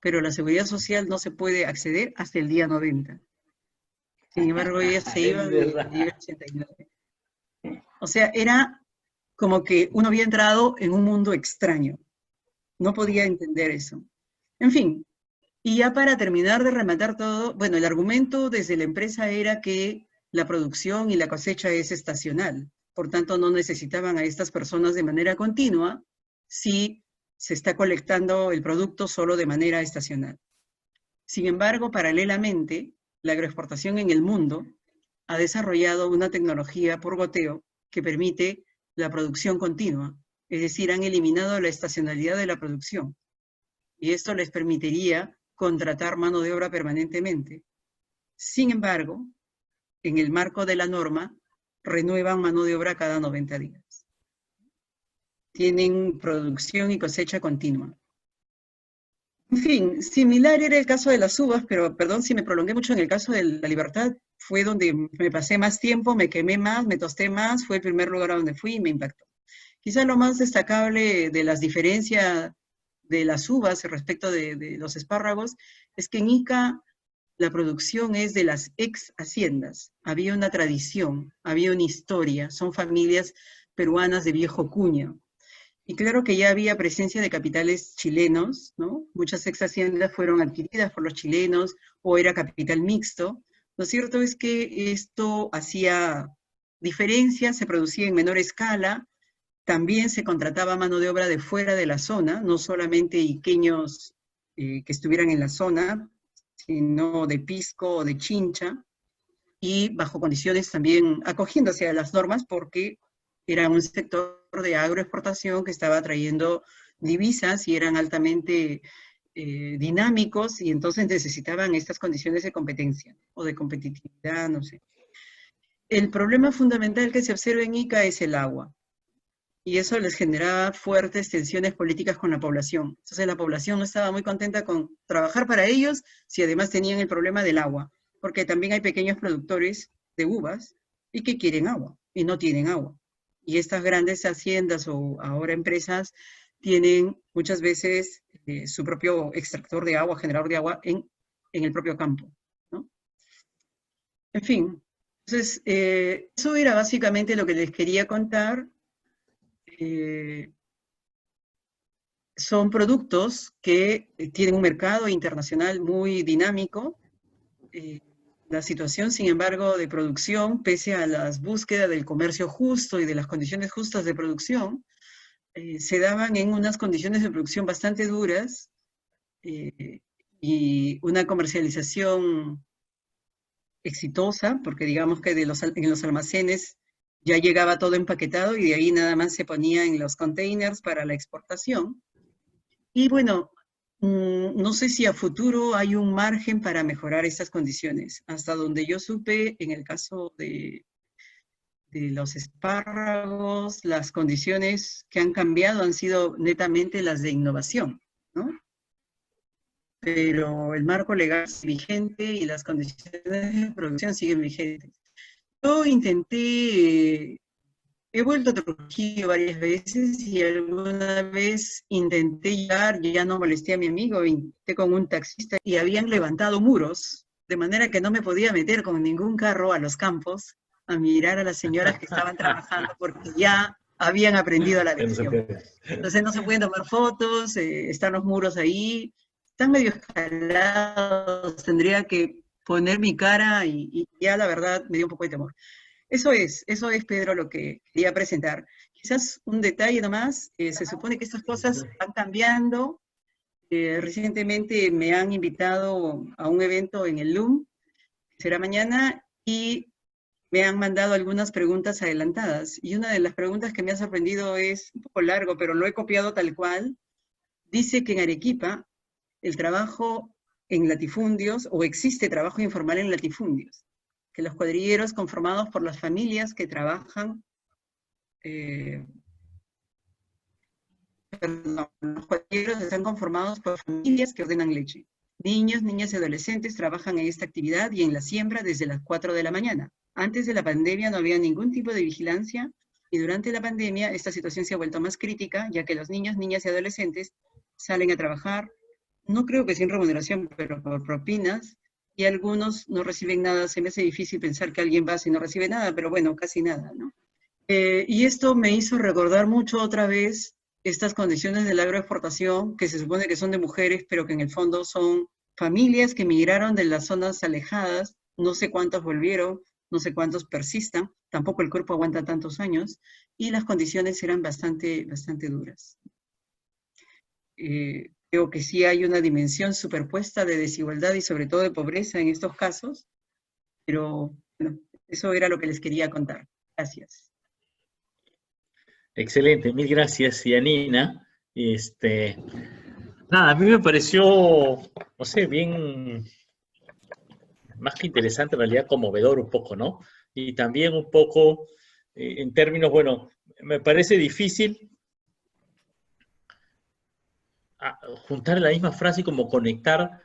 Pero la Seguridad Social no se puede acceder hasta el día 90. Sin embargo, ellas se iban el día 89. O sea, era como que uno había entrado en un mundo extraño. No podía entender eso. En fin, y ya para terminar de rematar todo, bueno, el argumento desde la empresa era que la producción y la cosecha es estacional. Por tanto, no necesitaban a estas personas de manera continua si se está colectando el producto solo de manera estacional. Sin embargo, paralelamente, la agroexportación en el mundo ha desarrollado una tecnología por goteo que permite la producción continua, es decir, han eliminado la estacionalidad de la producción. Y esto les permitiría contratar mano de obra permanentemente. Sin embargo, en el marco de la norma, renuevan mano de obra cada 90 días. Tienen producción y cosecha continua. En fin, similar era el caso de las uvas, pero perdón si me prolongué mucho en el caso de la Libertad, fue donde me pasé más tiempo, me quemé más, me tosté más, fue el primer lugar a donde fui y me impactó. Quizás lo más destacable de las diferencias de las uvas respecto de los espárragos es que en Ica la producción es de las ex haciendas. Había una tradición, había una historia, son familias peruanas de viejo cuño. Y claro que ya había presencia de capitales chilenos, ¿no? Muchas ex haciendas fueron adquiridas por los chilenos o era capital mixto. Lo cierto es que esto hacía diferencias, se producía en menor escala, también se contrataba mano de obra de fuera de la zona, no solamente iqueños que estuvieran en la zona, sino de Pisco o de Chincha, y bajo condiciones también acogiéndose a las normas porque era un sector de agroexportación que estaba trayendo divisas y eran altamente dinámicos y entonces necesitaban estas condiciones de competencia o de competitividad, no sé. El problema fundamental que se observa en Ica es el agua. Y eso les generaba fuertes tensiones políticas con la población. Entonces la población no estaba muy contenta con trabajar para ellos si además tenían el problema del agua, porque también hay pequeños productores de uvas y que quieren agua y no tienen agua. Y estas grandes haciendas o ahora empresas tienen muchas veces su propio extractor de agua, generador de agua en el propio campo, ¿no? En fin, entonces eso era básicamente lo que les quería contar. Son productos que tienen un mercado internacional muy dinámico. La situación, sin embargo, de producción, pese a las búsquedas del comercio justo y de las condiciones justas de producción, se daban en unas condiciones de producción bastante duras y una comercialización exitosa, porque digamos que en los almacenes ya llegaba todo empaquetado y de ahí nada más se ponía en los containers para la exportación. Y bueno, no sé si a futuro hay un margen para mejorar estas condiciones. Hasta donde yo supe, en el caso de los espárragos, las condiciones que han cambiado han sido netamente las de innovación, ¿no? Pero el marco legal es vigente y las condiciones de producción siguen vigentes. Yo intenté, he vuelto a Trujillo varias veces y alguna vez intenté llegar, yo ya no molesté a mi amigo, intenté con un taxista y habían levantado muros, de manera que no me podía meter con ningún carro a los campos a mirar a las señoras que estaban trabajando porque ya habían aprendido la lección. Entonces no se pueden tomar fotos, están los muros ahí, están medio escalados, tendría que poner mi cara y ya la verdad me dio un poco de temor. Eso es, Pedro, lo que quería presentar. Quizás un detalle nomás, se supone que estas cosas van cambiando. Recientemente me han invitado a un evento en el LUM, que será mañana, y me han mandado algunas preguntas adelantadas. Y una de las preguntas que me ha sorprendido es un poco largo, pero lo he copiado tal cual. Dice que en Arequipa el trabajo en latifundios, o existe trabajo informal en latifundios, que los cuadrilleros conformados por las familias que trabajan, los cuadrilleros están conformados por familias que ordenan leche. Niños, niñas y adolescentes trabajan en esta actividad y en la siembra desde las 4 de la mañana. Antes de la pandemia no había ningún tipo de vigilancia y durante la pandemia esta situación se ha vuelto más crítica, ya que los niños, niñas y adolescentes salen a trabajar, no creo que sin remuneración, pero por propinas, y algunos no reciben nada. Se me hace difícil pensar que alguien va si no recibe nada, pero bueno, casi nada, ¿no? Y esto me hizo recordar mucho otra vez estas condiciones de la agroexportación, que se supone que son de mujeres, pero que en el fondo son familias que migraron de las zonas alejadas, no sé cuántos volvieron, no sé cuántos persistan, tampoco el cuerpo aguanta tantos años, y las condiciones eran bastante duras. Creo que sí hay una dimensión superpuesta de desigualdad y sobre todo de pobreza en estos casos, pero bueno, eso era lo que les quería contar. Gracias.
Excelente, mil gracias, Yanina. Nada, a mí me pareció, no sé, bien, más que interesante, en realidad conmovedor un poco, ¿no? Y también un poco, en términos, bueno, me parece difícil juntar en la misma frase y como conectar,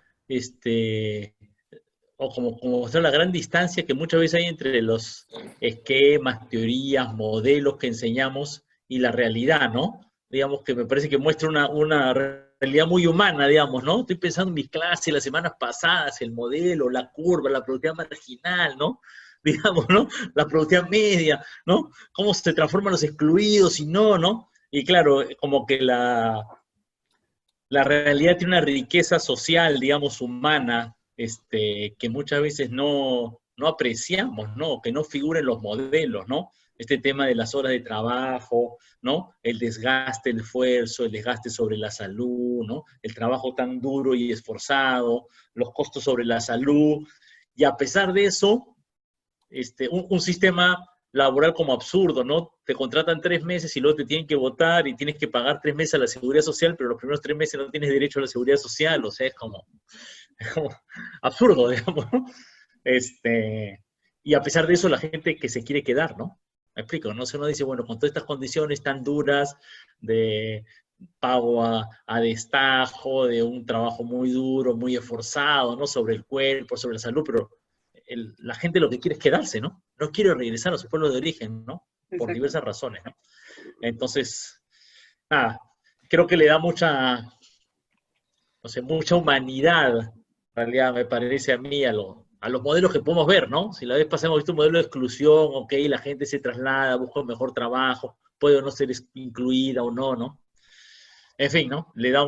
o como mostrar la gran distancia que muchas veces hay entre los esquemas, teorías, modelos que enseñamos y la realidad, ¿no? Digamos que me parece que muestra una realidad muy humana, digamos, ¿no? Estoy pensando en mis clases las semanas pasadas, el modelo, la curva, la productividad marginal, ¿no? Digamos, ¿no? La productividad media, ¿no? Cómo se transforman los excluidos y no, ¿no? Y claro, como que la realidad tiene una riqueza social, digamos, humana, que muchas veces no apreciamos, ¿no? Que no figura en los modelos, ¿no? Este tema de las horas de trabajo, ¿no? El desgaste, el esfuerzo, el desgaste sobre la salud, ¿no? El trabajo tan duro y esforzado, los costos sobre la salud. Y a pesar de eso, un sistema laboral como absurdo, ¿no? Te contratan 3 meses y luego te tienen que votar y tienes que pagar 3 meses a la seguridad social, pero los primeros 3 meses no tienes derecho a la seguridad social, o sea, es como absurdo, digamos, ¿no? Y a pesar de eso, la gente que se quiere quedar, ¿no? Me explico, ¿no? Uno dice, bueno, con todas estas condiciones tan duras de pago a destajo, de un trabajo muy duro, muy esforzado, ¿no? Sobre el cuerpo, sobre la salud, pero la gente lo que quiere es quedarse, ¿no? No quiere regresar a su pueblo de origen, ¿no? Por
Exacto.
diversas razones, ¿no? Entonces, nada, creo que le da mucha, no sé, mucha humanidad, en realidad me parece a mí, a los modelos que podemos ver, ¿no? Si la vez pasada hemos visto un modelo de exclusión, ok, la gente se traslada, busca un mejor trabajo, puede o no ser incluida o no, ¿no? En fin, ¿no? Le da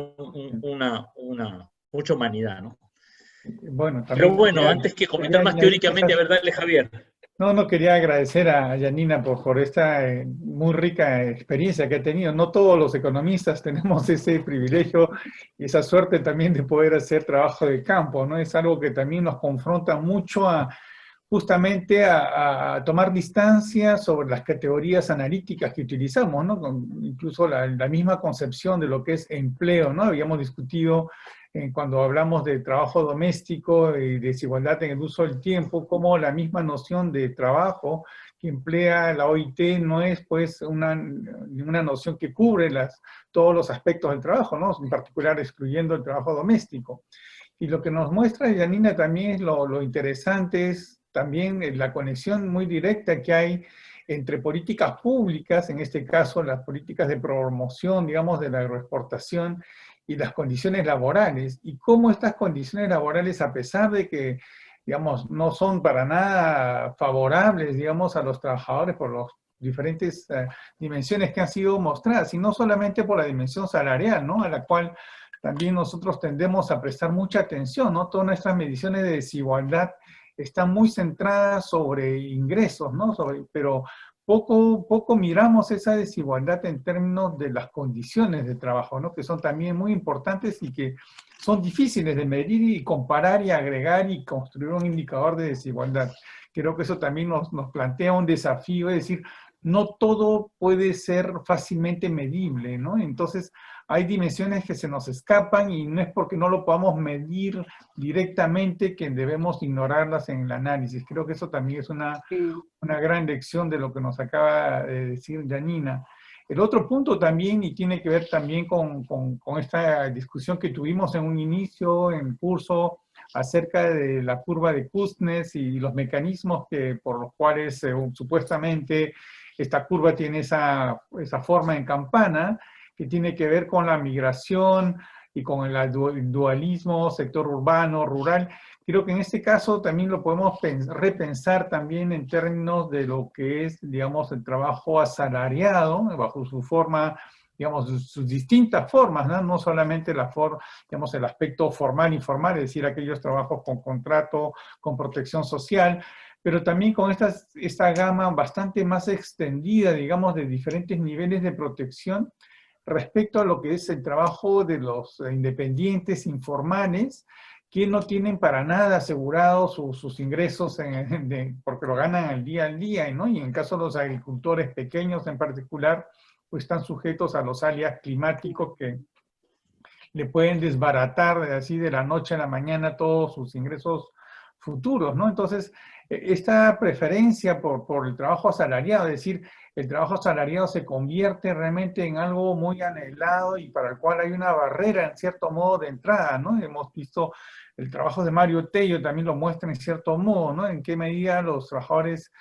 mucha humanidad, ¿no?
Bueno,
Pero
también
bueno, antes que comentar más teóricamente, a ver, dale, Javier.
No quería agradecer a Janina por esta muy rica experiencia que ha tenido. No todos los economistas tenemos ese privilegio y esa suerte también de poder hacer trabajo de campo, ¿no? Es algo que también nos confronta mucho justamente a tomar distancia sobre las categorías analíticas que utilizamos, ¿no? Incluso la misma concepción de lo que es empleo, ¿no? Habíamos discutido cuando hablamos de trabajo doméstico y desigualdad en el uso del tiempo, como la misma noción de trabajo que emplea la OIT no es pues una noción que cubre todos los aspectos del trabajo, ¿no? En particular excluyendo el trabajo doméstico. Y lo que nos muestra Janina también es lo interesante es también la conexión muy directa que hay entre políticas públicas, en este caso las políticas de promoción, digamos, de la agroexportación, y las condiciones laborales, y cómo estas condiciones laborales, a pesar de que, digamos, no son para nada favorables, digamos, a los trabajadores por las diferentes dimensiones que han sido mostradas, y no solamente por la dimensión salarial, ¿no? A la cual también nosotros tendemos a prestar mucha atención, ¿no? Todas nuestras mediciones de desigualdad están muy centradas sobre ingresos, ¿no? Pero poco miramos esa desigualdad en términos de las condiciones de trabajo, ¿no? Que son también muy importantes y que son difíciles de medir y comparar y agregar y construir un indicador de desigualdad. Creo que eso también nos plantea un desafío, es decir, no todo puede ser fácilmente medible, ¿no? Entonces, hay dimensiones que se nos escapan y no es porque no lo podamos medir directamente que debemos ignorarlas en el análisis. Creo que eso también es una gran lección de lo que nos acaba de decir Janina. El otro punto también, y tiene que ver también con esta discusión que tuvimos en un inicio, en el curso, acerca de la curva de Kuznets y los mecanismos por los cuales supuestamente esta curva tiene esa forma en campana, que tiene que ver con la migración y con el dualismo, sector urbano, rural. Creo que en este caso también lo podemos repensar también en términos de lo que es, digamos, el trabajo asalariado, bajo su forma, digamos, sus distintas formas, ¿no? No solamente digamos, el aspecto formal, informal, es decir, aquellos trabajos con contrato, con protección social, pero también con esta gama bastante más extendida, digamos, de diferentes niveles de protección respecto a lo que es el trabajo de los independientes informales, que no tienen para nada asegurados sus ingresos porque lo ganan al día, ¿no? Y en el caso de los agricultores pequeños en particular, pues están sujetos a los alias climáticos que le pueden desbaratar así de la noche a la mañana todos sus ingresos futuros, ¿no? Entonces, esta preferencia por el trabajo asalariado, es decir, el trabajo asalariado se convierte realmente en algo muy anhelado y para el cual hay una barrera, en cierto modo, de entrada, ¿no? Hemos visto el trabajo de Mario Tello, también lo muestra en cierto modo, ¿no? En qué medida los trabajadores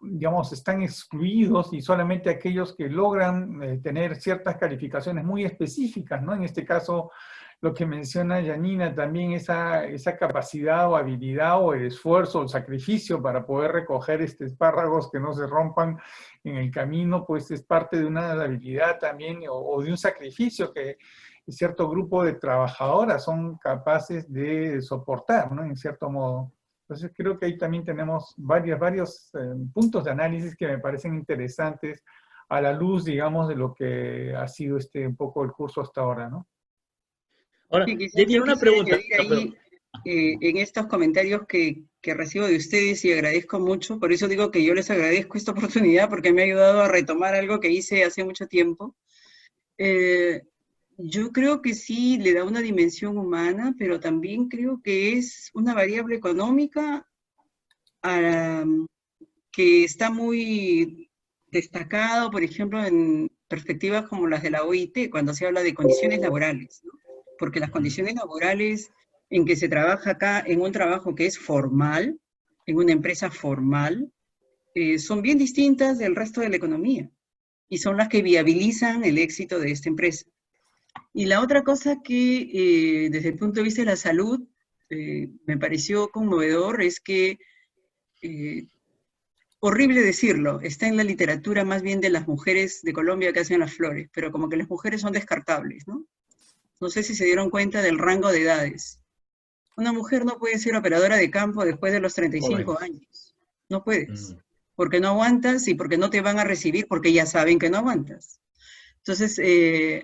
digamos, están excluidos y solamente aquellos que logran tener ciertas calificaciones muy específicas, ¿no? En este caso, lo que menciona Janina, también esa capacidad o habilidad o el esfuerzo, el sacrificio para poder recoger espárragos que no se rompan en el camino, pues es parte de una habilidad también o de un sacrificio que cierto grupo de trabajadoras son capaces de soportar, ¿no? En cierto modo. Entonces creo que ahí también tenemos varios puntos de análisis que me parecen interesantes a la luz, digamos, de lo que ha sido un poco el curso hasta ahora, ¿no?
Ahora,
Sí,
tenía
yo
una
quisiera
pregunta.
añadir ahí, en estos comentarios que recibo de ustedes y agradezco mucho, por eso digo que yo les agradezco esta oportunidad porque me ha ayudado a retomar algo que hice hace mucho tiempo. Yo creo que sí le da una dimensión humana, pero también creo que es una variable económica que está muy destacado, por ejemplo, en perspectivas como las de la OIT, cuando se habla de condiciones laborales, ¿no? Porque las condiciones laborales en que se trabaja acá, en un trabajo que es formal, en una empresa formal, son bien distintas del resto de la economía, y son las que viabilizan el éxito de esta empresa. Y la otra cosa que desde el punto de vista de la salud me pareció conmovedor es que, horrible decirlo, está en la literatura más bien de las mujeres de Colombia que hacen las flores, pero como que las mujeres son descartables, ¿no? No sé si se dieron cuenta del rango de edades. Una mujer no puede ser operadora de campo después de los 35 años. No puedes. Porque no aguantas y porque no te van a recibir porque ya saben que no aguantas. Entonces,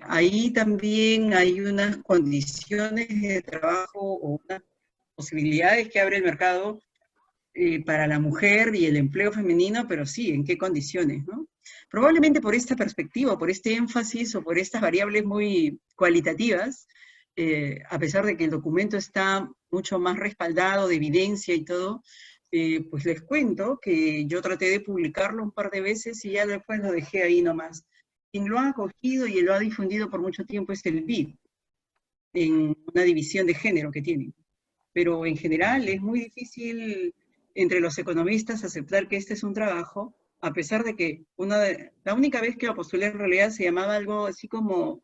ahí también hay unas condiciones de trabajo o unas posibilidades que abre el mercado para la mujer y el empleo femenino, pero sí, ¿en qué condiciones, no? Probablemente por esta perspectiva, por este énfasis o por estas variables muy cualitativas, a pesar de que el documento está mucho más respaldado de evidencia y todo, pues les cuento que yo traté de publicarlo un par de veces y ya después lo dejé ahí nomás. Quien lo ha acogido y lo ha difundido por mucho tiempo es el BID, en una división de género que tienen. Pero en general es muy difícil entre los economistas aceptar que este es un trabajo, a pesar de que la única vez que lo postulé en realidad se llamaba algo así como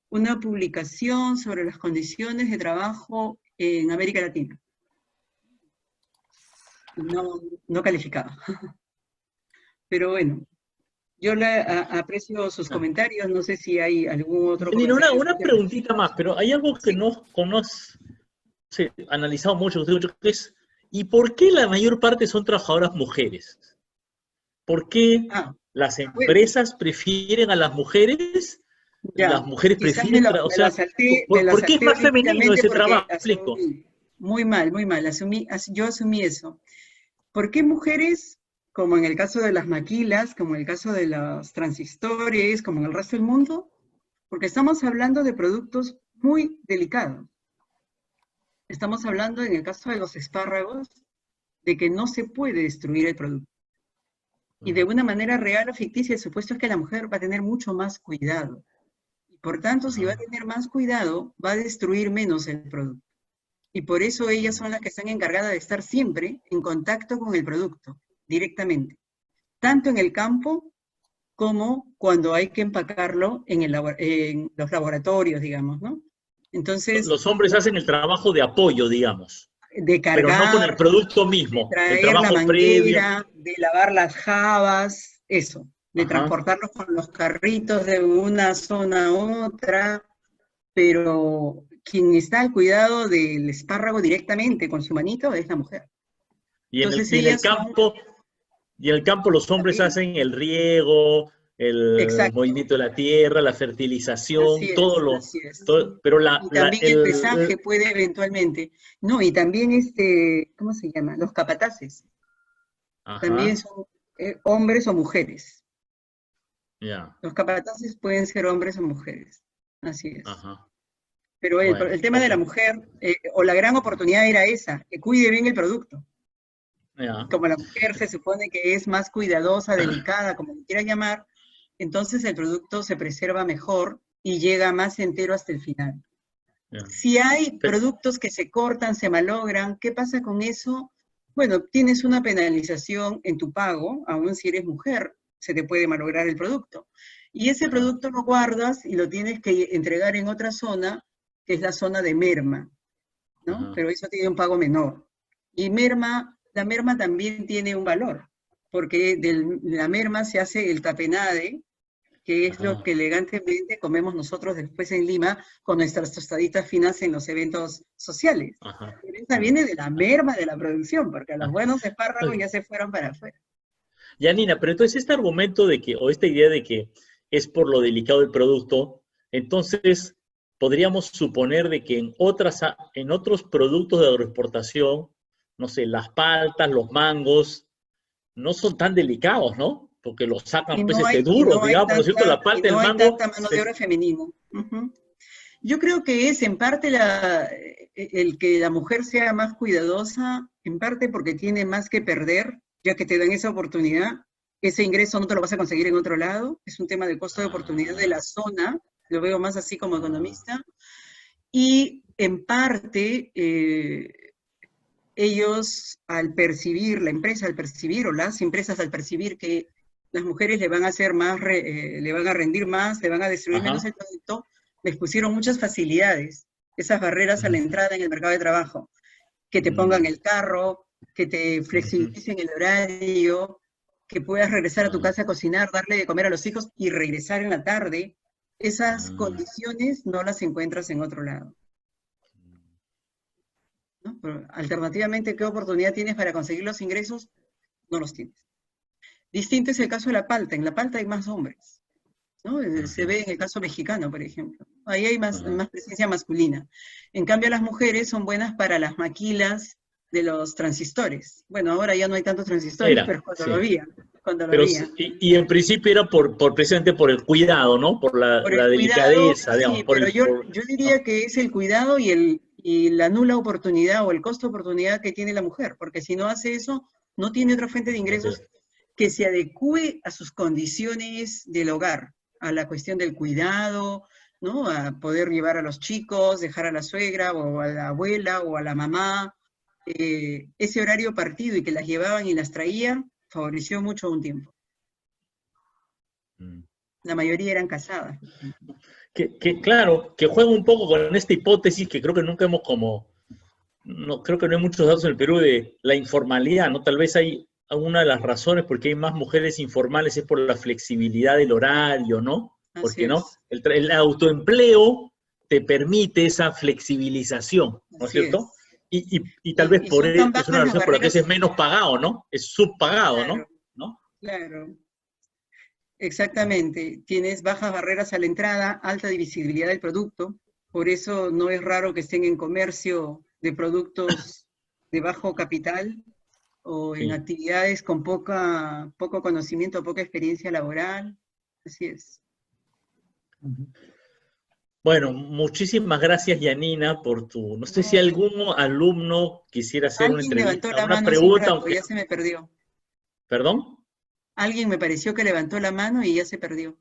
una publicación sobre las condiciones de trabajo en América Latina. No calificaba. Pero bueno, yo aprecio sus comentarios, no sé si hay algún otro comentario.
Una preguntita más, pero hay algo que no he analizado mucho, que es, ¿y por qué la mayor parte son trabajadoras mujeres? ¿Por qué las empresas prefieren a las mujeres? Las mujeres prefieren, ¿por qué es más femenino ese trabajo? Explico.
Muy mal, yo asumí eso. ¿Por qué mujeres, como en el caso de las maquilas, como en el caso de los transistores, como en el resto del mundo? Porque estamos hablando de productos muy delicados. Estamos hablando, en el caso de los espárragos, de que no se puede destruir el producto. Y de una manera real o ficticia, el supuesto es que la mujer va a tener mucho más cuidado. Y por tanto, si va a tener más cuidado, va a destruir menos el producto. Y por eso ellas son las que están encargadas de estar siempre en contacto con el producto, directamente. Tanto en el campo, como cuando hay que empacarlo en los laboratorios, digamos, ¿no? Entonces,
los hombres hacen el trabajo de apoyo, digamos.
De cargar,
pero no con el producto mismo.
De traer la manguera, de lavar las jabas, eso. De transportarlos con los carritos de una zona a otra. Pero quien está al cuidado del espárrago directamente con su manito es la mujer.
Y en el campo los hombres hacen el riego, el movimiento de la tierra, la fertilización, pero
también el pesaje puede eventualmente. No, y también ¿cómo se llama? Los capataces. También son hombres o mujeres. Los capataces pueden ser hombres o mujeres. Así es. Pero el tema de la mujer, o la gran oportunidad era esa, que cuide bien el producto. Como la mujer se supone que es más cuidadosa, delicada, como le quieras llamar, entonces el producto se preserva mejor y llega más entero hasta el final. Si hay productos que se cortan, se malogran, ¿qué pasa con eso? Bueno, tienes una penalización en tu pago, aun si eres mujer, se te puede malograr el producto. Y ese producto lo guardas y lo tienes que entregar en otra zona, que es la zona de merma, ¿no?
Ajá.
Pero eso tiene un pago menor. Y la merma también tiene un valor, porque de la merma se hace el tapenade, que es lo
Ajá.
que elegantemente comemos nosotros después en Lima con nuestras tostaditas finas en los eventos sociales.
Ajá.
Pero esa viene de la merma de la producción, porque los buenos espárragos
Oye,
ya se fueron para afuera.
Janina, pero entonces este argumento de que, o esta idea de que es por lo delicado del producto, entonces podríamos suponer de que en otros productos de agroexportación, no sé, las paltas, los mangos, no son tan delicados, ¿no? Porque los sacan pues
Y
duros,
no hay
digamos, ¿no es cierto? La
y
palta del
no hay
mango,
tanta mano de obra femenina. Ujú. Yo creo que es en parte el que la mujer sea más cuidadosa, en parte porque tiene más que perder, ya que te dan esa oportunidad. Ese ingreso no te lo vas a conseguir en otro lado. Es un tema de costo de oportunidad de
ah,
la zona. Lo veo más así como
ah,
economista. Y en parte, ellos al percibir, la empresa al percibir, o las empresas al percibir que las mujeres le van a hacer más, le van a rendir más, le van a destruir menos
ajá,
el producto, les pusieron muchas facilidades, esas barreras a la
ujú,
entrada en el mercado de trabajo, que te pongan
mm,
el carro, que te
ujú,
flexibilicen el horario, que puedas regresar a tu
ah,
casa a cocinar, darle de comer a los hijos y regresar en la tarde. Esas
ah.
condiciones no las encuentras en otro lado, ¿no? Pero, alternativamente, ¿qué oportunidad tienes para conseguir los ingresos? No los tienes. Distinto es el caso de la palta. En la palta hay más hombres, ¿no? Se
Ujú,
ve en el caso mexicano, por ejemplo. Ahí hay
ajá.
más presencia masculina. En cambio, las mujeres son buenas para las maquilas de los transistores. Bueno, ahora ya no hay tantos transistores,
Era,
pero cuando lo
sí.
había, cuando lo
Pero,
había.
y en principio era precisamente por el cuidado, ¿no? Por
Por
la
el cuidado,
delicadeza, digamos,
sí, pero yo
¿no?
diría que es el cuidado y la nula oportunidad o el costo de oportunidad que tiene la mujer, porque si no hace eso, no tiene otra fuente de
No te-
ingresos que se adecue a sus condiciones del hogar, a la cuestión del cuidado, ¿no? A poder llevar a los chicos, dejar a la suegra o a la abuela o a la mamá. Ese horario partido y que las llevaban y las traían favoreció mucho un tiempo.
Mm.
La mayoría eran casadas.
Claro, que juega un poco con esta hipótesis que creo que nunca hemos como, no, creo que no hay muchos datos en el Perú de la informalidad, ¿no? Tal vez hay una de las razones por qué hay más mujeres informales es por la flexibilidad del horario, ¿no?
Así
Porque, ¿no?
es,
El autoempleo te permite esa flexibilización, ¿no es
así
cierto?
es.
Y tal vez
Y
por
son tan
es una
bajas las
razón por la que es
barreras,
menos pagado, ¿no? Es subpagado,
claro,
¿no? ¿No?
claro, exactamente. Tienes bajas barreras a la entrada, alta divisibilidad del producto, por eso no es raro que estén en comercio de productos de bajo capital o en
Sí.
actividades con poco conocimiento, poca experiencia laboral. Así es.
Bueno, muchísimas gracias, Yanina, por tu. No sé si
No,
algún alumno quisiera hacer una
alguien levantó
entrevista,
la
una
mano hace un
pregunta,
rato,
aunque.
ya se me perdió.
¿Perdón?
Alguien me pareció que levantó la mano y ya se perdió.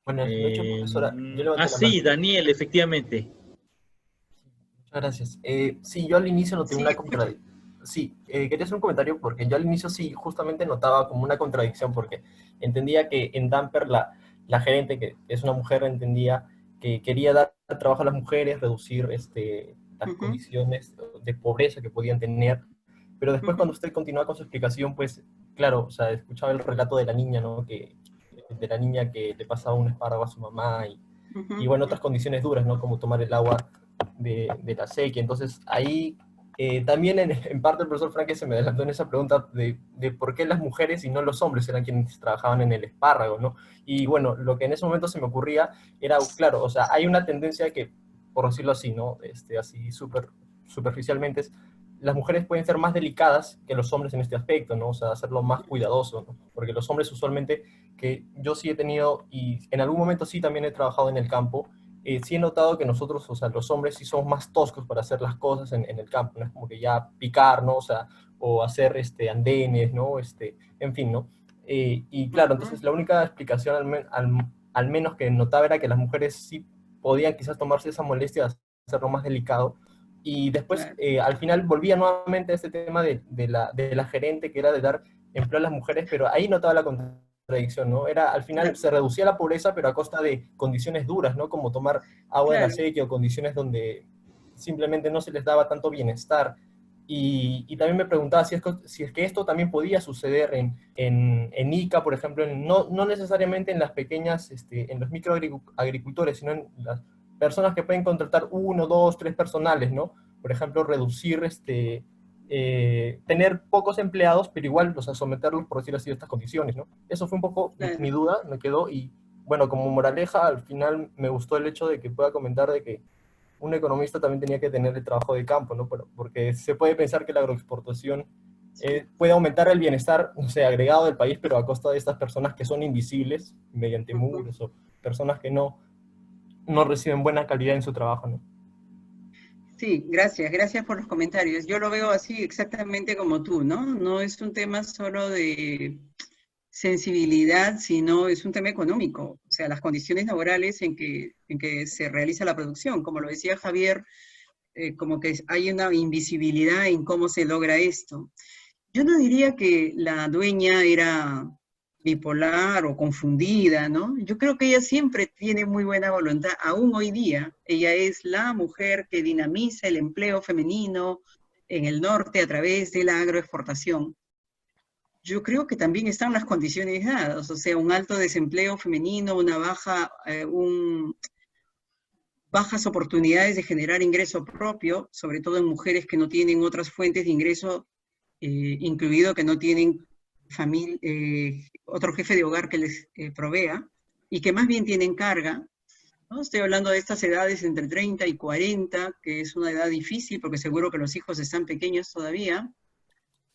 Buenas noches, profesora. Yo levanté la
Sí,
mano.
Daniel, efectivamente.
Muchas gracias. Sí, yo al inicio noté
Sí,
una
escucho.
contradicción. Sí, quería hacer un comentario porque yo al inicio sí, justamente notaba como una contradicción porque entendía que en Damper la gerente, que es una mujer, entendía que quería dar trabajo a las mujeres, reducir las
Ujú,
condiciones de pobreza que podían tener. Pero después
ujú,
cuando usted continuaba con su explicación, pues claro, o sea, escuchaba el relato de la niña, ¿no? De la niña que le pasaba un espárrago a su mamá
ujú,
y bueno,
ujú.
otras condiciones duras, ¿no? Como tomar el agua de la sequía. Entonces, ahí también en parte el profesor Franque se me adelantó en esa pregunta de por qué las mujeres y no los hombres eran quienes trabajaban en el espárrago, ¿no? Y bueno, lo que en ese momento se me ocurría era, claro, o sea, hay una tendencia que, por decirlo así, ¿no? Así superficialmente, las mujeres pueden ser más delicadas que los hombres en este aspecto, ¿no? O sea, hacerlo más cuidadoso, ¿no? Porque los hombres usualmente, que yo sí he tenido, y en algún momento sí también he trabajado en el campo, sí he notado que nosotros, o sea, los hombres sí somos más toscos para hacer las cosas en el campo, ¿no? Es como que ya picar, ¿no? O sea, o hacer andenes, ¿no? En fin, ¿no? Y claro, entonces la única explicación al menos que notaba era que las mujeres sí podían quizás tomarse esa molestia de hacerlo más delicado, Y después,
Claro.
al final, volvía nuevamente a este tema de la gerente, que era de dar empleo a las mujeres, pero ahí notaba la contradicción, ¿no? Era, al final,
Claro,
se reducía la pobreza, pero a costa de condiciones duras, ¿no? Como tomar agua de la
claro.
sequía o condiciones donde simplemente no se les daba tanto bienestar. Y también me preguntaba si es que esto también podía suceder en Ica, por ejemplo, no necesariamente en las pequeñas, en los microagricultores, sino en las personas que pueden contratar 1, 2, 3 personales, ¿no? Por ejemplo, reducir, tener pocos empleados, pero igual, o sea, someterlos, por decirlo así, a estas condiciones, ¿no? Eso fue un poco mi
Claro.
duda, me quedó, y bueno, como moraleja, al final me gustó el hecho de que pueda comentar de que un economista también tenía que tener el trabajo de campo, ¿no? Porque se puede pensar que la agroexportación puede aumentar el bienestar, o sea, agregado del país, pero a costa de estas personas que son invisibles, mediante
Ujú.
muros o personas que no reciben buena calidad en su trabajo, ¿no?
Sí, gracias, gracias por los comentarios. Yo lo veo así exactamente como tú, ¿no? No es un tema solo de sensibilidad, sino es un tema económico, o sea, las condiciones laborales en que se realiza la producción. Como lo decía Javier, como que hay una invisibilidad en cómo se logra esto. Yo no diría que la dueña era bipolar o confundida, ¿no? Yo creo que ella siempre tiene muy buena voluntad, aún hoy día. Ella es la mujer que dinamiza el empleo femenino en el norte a través de la agroexportación. Yo creo que también están las condiciones dadas, o sea, un alto desempleo femenino, bajas oportunidades de generar ingreso propio, sobre todo en mujeres que no tienen otras fuentes de ingreso, incluido que no tienen otro jefe de hogar que les provea, y que más bien tienen carga, ¿no? Estoy hablando de estas edades entre 30 y 40, que es una edad difícil porque seguro que los hijos están pequeños todavía,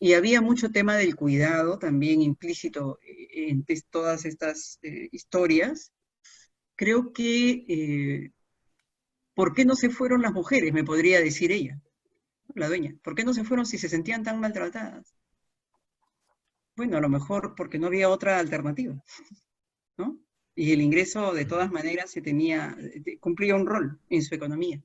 y había mucho tema del cuidado también implícito en todas estas historias. Creo que, ¿por qué no se fueron las mujeres? Me podría decir ella, la dueña. ¿Por qué no se fueron si se sentían tan maltratadas? Bueno, a lo mejor porque no había otra alternativa, ¿no? Y el ingreso de todas maneras cumplía un rol en su economía.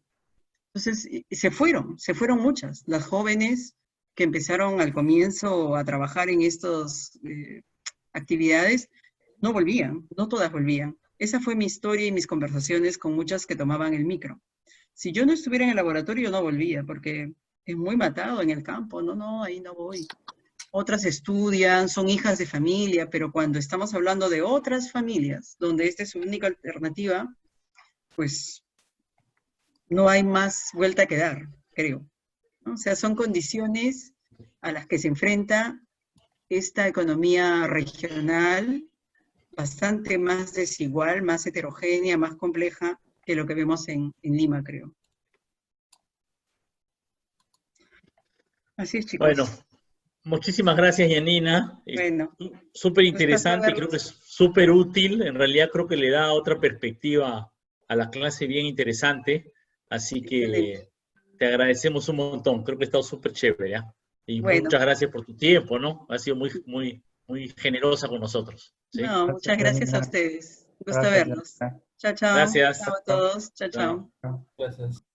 Entonces, se fueron muchas. Las jóvenes que empezaron al comienzo a trabajar en estas actividades, no volvían, no todas volvían. Esa fue mi historia y mis conversaciones con muchas que tomaban el micro. Si yo no estuviera en el laboratorio, no volvía, porque es muy matado en el campo. No, no, ahí no voy. Otras estudian, son hijas de familia, pero cuando estamos hablando de otras familias, donde esta es su única alternativa, pues no hay más vuelta que dar, creo, ¿no? O sea, son condiciones a las que se enfrenta esta economía regional, bastante más desigual, más heterogénea, más compleja que lo que vemos en Lima, creo. Así es,
Bueno,
chicos.
muchísimas gracias, Yanina. Es
Bueno,
súper
gustazo
interesante y creo que es
verlos.
súper útil. En realidad creo que le da otra perspectiva a la clase bien interesante. Así
Excelente.
que te agradecemos un montón. Creo que ha estado súper chévere, ¿ya? Y
Bueno,
muchas gracias por tu tiempo, ¿no? Has sido muy, muy, muy generosa con nosotros, ¿sí?
no,
Gracias,
muchas gracias a
Janina.
ustedes. Gusto
Gracias,
verlos.
Janina.
Chao, chao.
Gracias.
Chao a
Chao,
todos. Chao,
Chao.
chao.
chao.
Gracias.